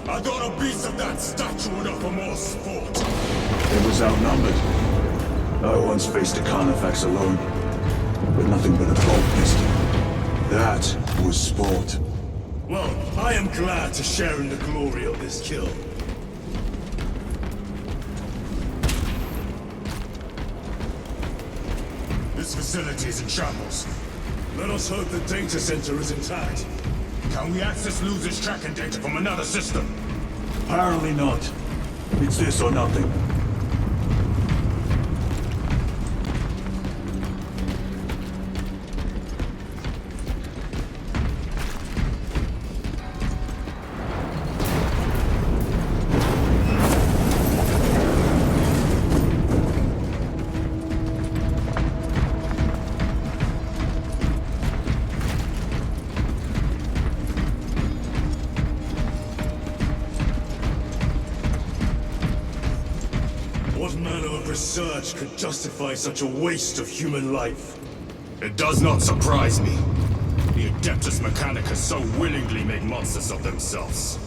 I got a piece of that statue enough for more sport. It was outnumbered. I once faced a Carnifex alone, with nothing but a bolt pistol. That was sport. Well, I am glad to share in the glory of this kill. This facility is in shambles. Let us hope the data center is intact. Can we access losers' tracking data from another system? Apparently not. It's this or nothing. What manner of research could justify such a waste of human life? It does not surprise me. The Adeptus Mechanicus so willingly make monsters of themselves.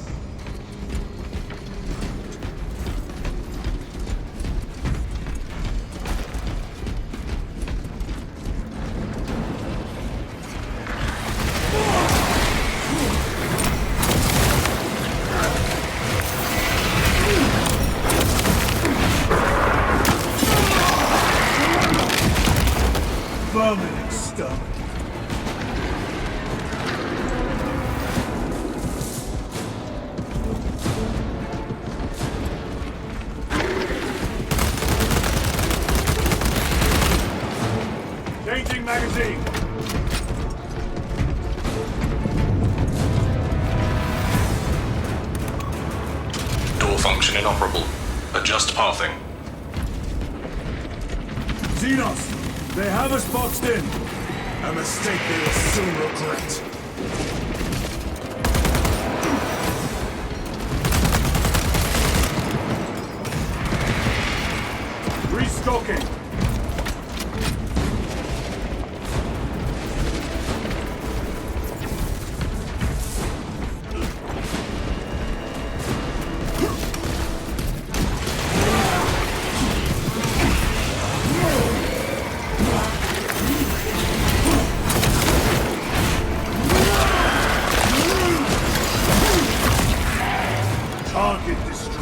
Vermin stuff. Danger Changing magazine! Door function inoperable. Adjust pathing. Xenos! They have us boxed in! A mistake they will soon regret. Restocking! Target destroyed.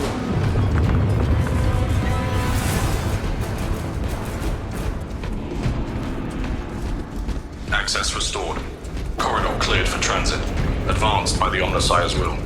Access restored. Corridor cleared for transit. Advanced by the Omnissiah's will.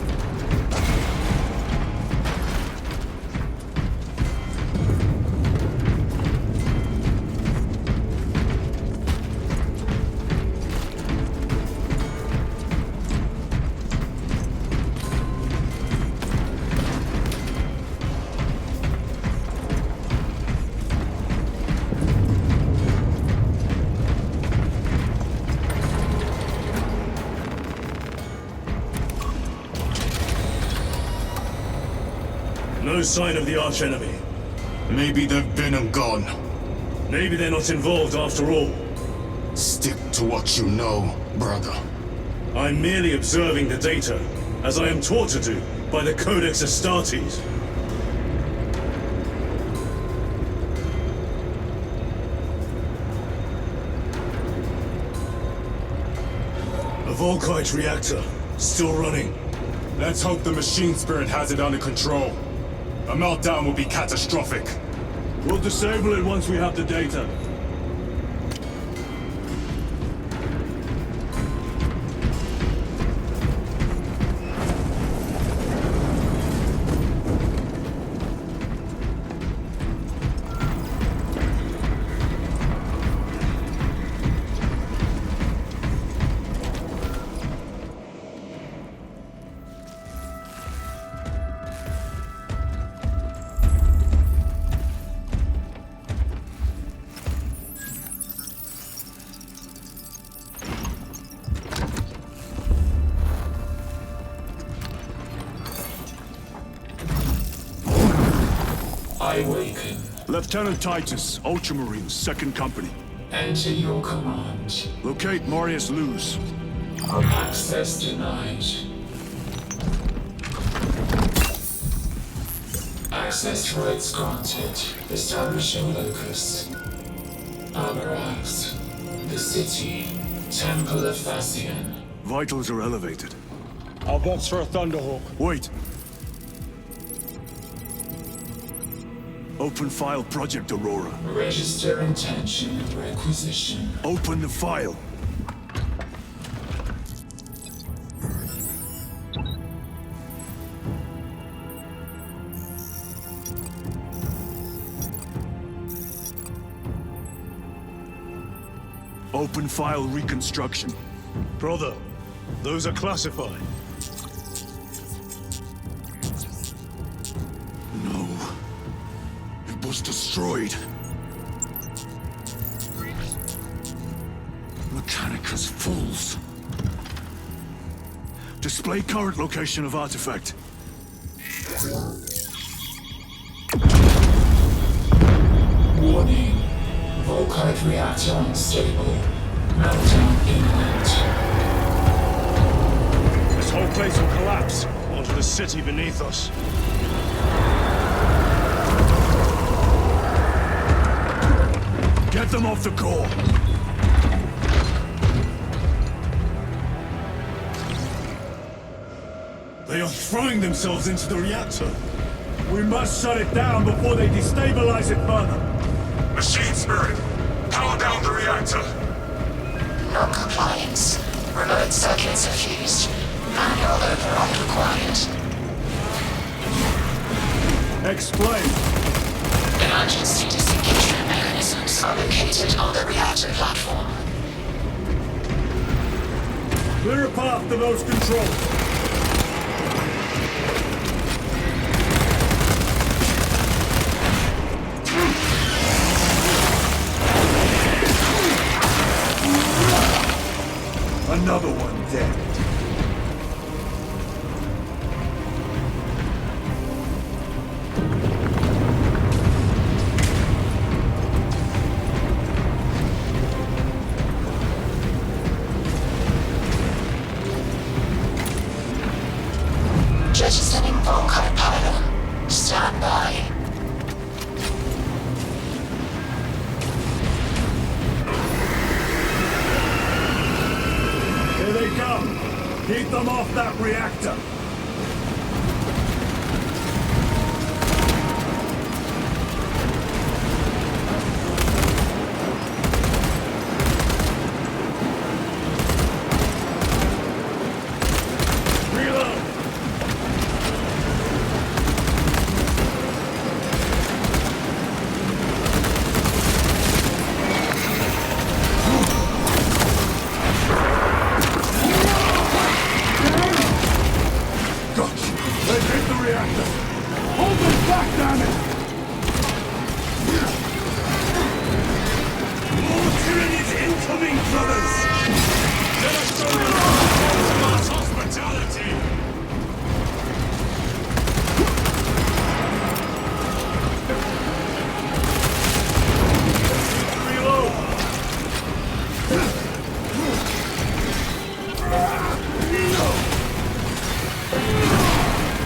No sign of the archenemy. Maybe they've been and gone. Maybe they're not involved after all. Stick to what you know, brother. I'm merely observing the data, as I am taught to do by the Codex Astartes. A Volkite reactor, still running. Let's hope the machine spirit has it under control. A meltdown will be catastrophic. We'll disable it once we have the data. I awaken. Lieutenant Titus, Ultramarines, 2nd Company. Enter your command. Locate Marius Luz. Access denied. Access rights granted. Establishing locus. Amarax. The city. Temple of Thasian. Vitals are elevated. I'll box for a Thunderhawk. Wait. Open file Project Aurora. Register intention requisition. Open the file. Open file reconstruction. Brother, those are classified. No. It was destroyed. Mechanicus fools. Display current location of artifact. Warning. Volkite reactor unstable. Meltdown imminent. This whole place will collapse onto the city beneath us. Get them off the core. They are throwing themselves into the reactor. We must shut it down before they destabilize it further. Machine Spirit, power down the reactor. Non-compliance. Remote circuits are fused. Manual override required. Explain. Emergency disengagement mechanisms are located on the reactor platform. Clear a path to those controls. Another one dead. Jettisoning Volkite pylon. Stand by. Here they come. Keep them off that reactor.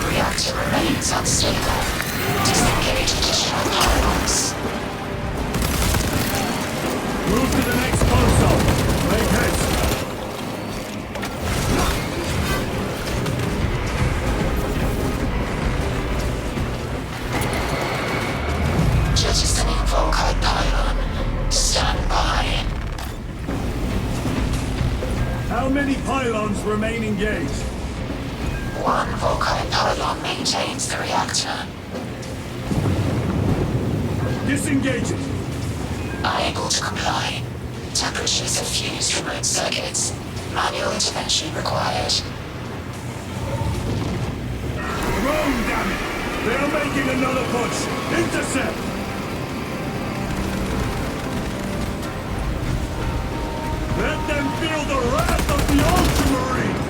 Reactor remains unstable. Disengage additional pylons. Move to the next console. Make haste. Jettisoning Volkite pylon. Stand by. How many pylons remain engaged? One Volkite pylon maintains the reactor. Disengage it. Unable to comply. Temperatures have fused remote circuits. Manual intervention required. Rome, damn it! They are making another push! Intercept! Let them feel the wrath of the Ultramarines!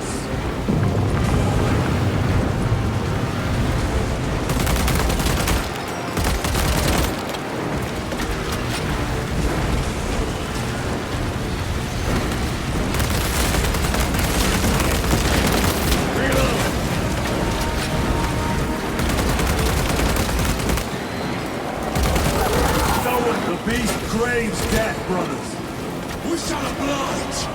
The beast craves death, brothers. We shall oblige!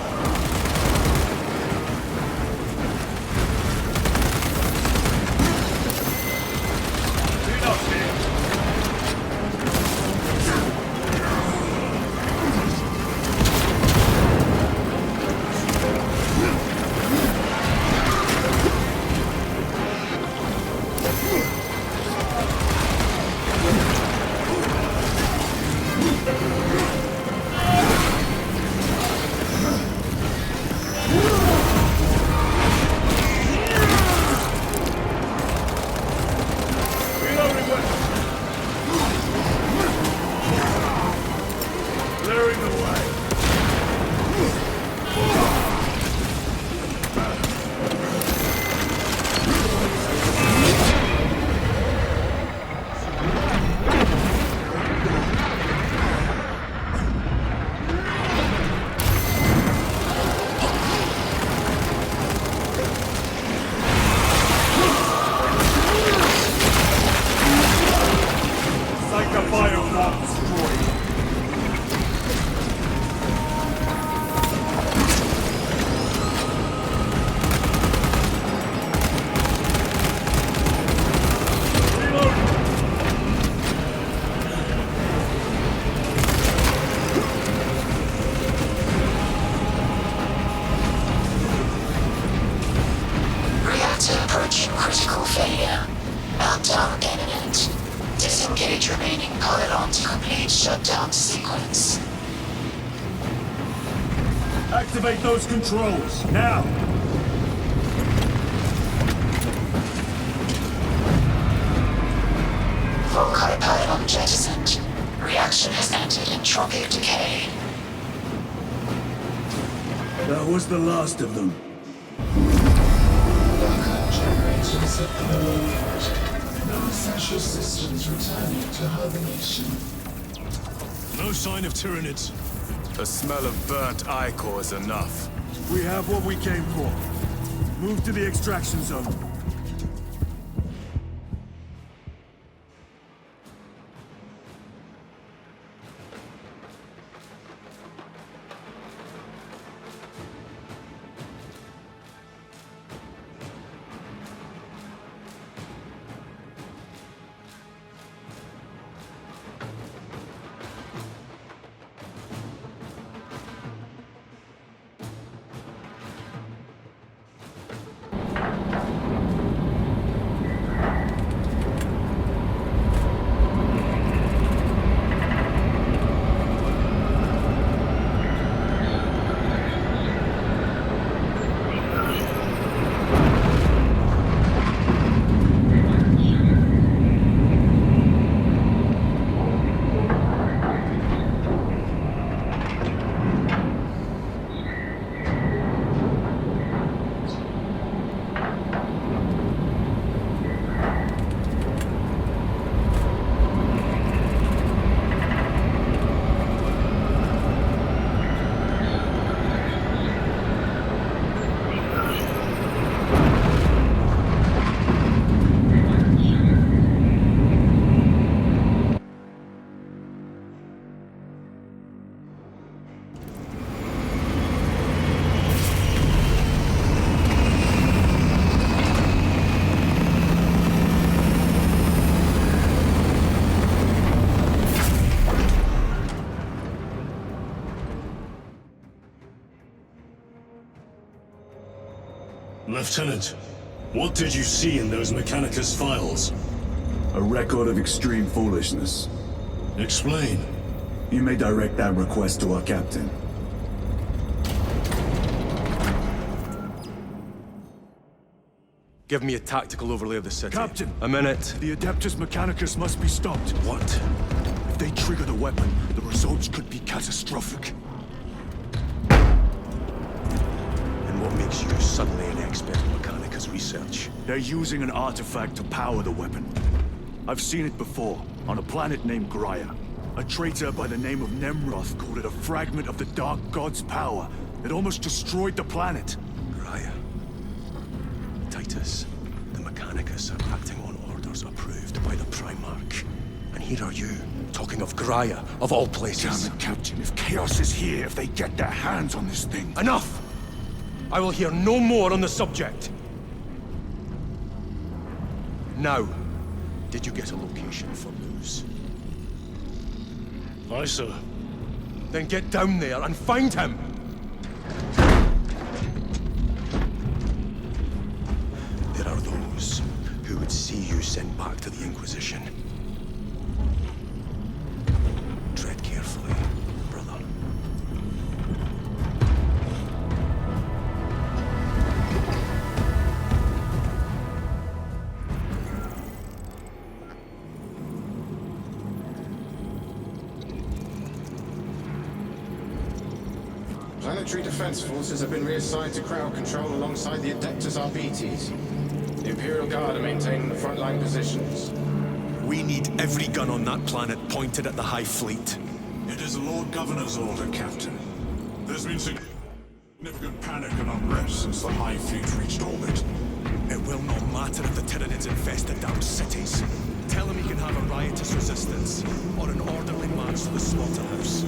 Activate those controls, now! Volkite pylon jettisoned. Reaction has entered entropic decay. That was the last of them. Backup generators approved. No essential systems returning to hibernation. No sign of Tyranids. The smell of burnt ichor is enough. We have what we came for. Move to the extraction zone. Lieutenant, what did you see in those Mechanicus files? A record of extreme foolishness. Explain. You may direct that request to our captain. Give me a tactical overlay of the city. Captain! A minute. The Adeptus Mechanicus must be stopped. What? If they trigger the weapon, the results could be catastrophic. And what makes you suddenly an expert in Mechanicus research? They're using an artifact to power the weapon. I've seen it before, on a planet named Graia. A traitor by the name of Nemroth called it a fragment of the Dark God's power that almost destroyed the planet. Graia. Titus, the Mechanicus are acting on orders approved by the Primarch. And here are you, talking of Graia, of all places. Damn it, Captain, if Chaos is here, if they get their hands on this thing... Enough! I will hear no more on the subject. Now, did you get a location for Luz? Aye, sir. Then get down there and find him! There are those who would see you sent back to the Inquisition. Tread carefully, brother. Planetary Defense Forces have been reassigned to crowd control alongside the Adeptus Arbites. The Imperial Guard are maintaining the frontline positions. We need every gun on that planet pointed at the High Fleet. It is the Lord Governor's order, Captain. There's been significant panic and unrest since the High Fleet reached orbit. It will not matter if the Tyranids infest the damn cities. Tell him he can have a riotous resistance, or an orderly march to the slaughterhouse.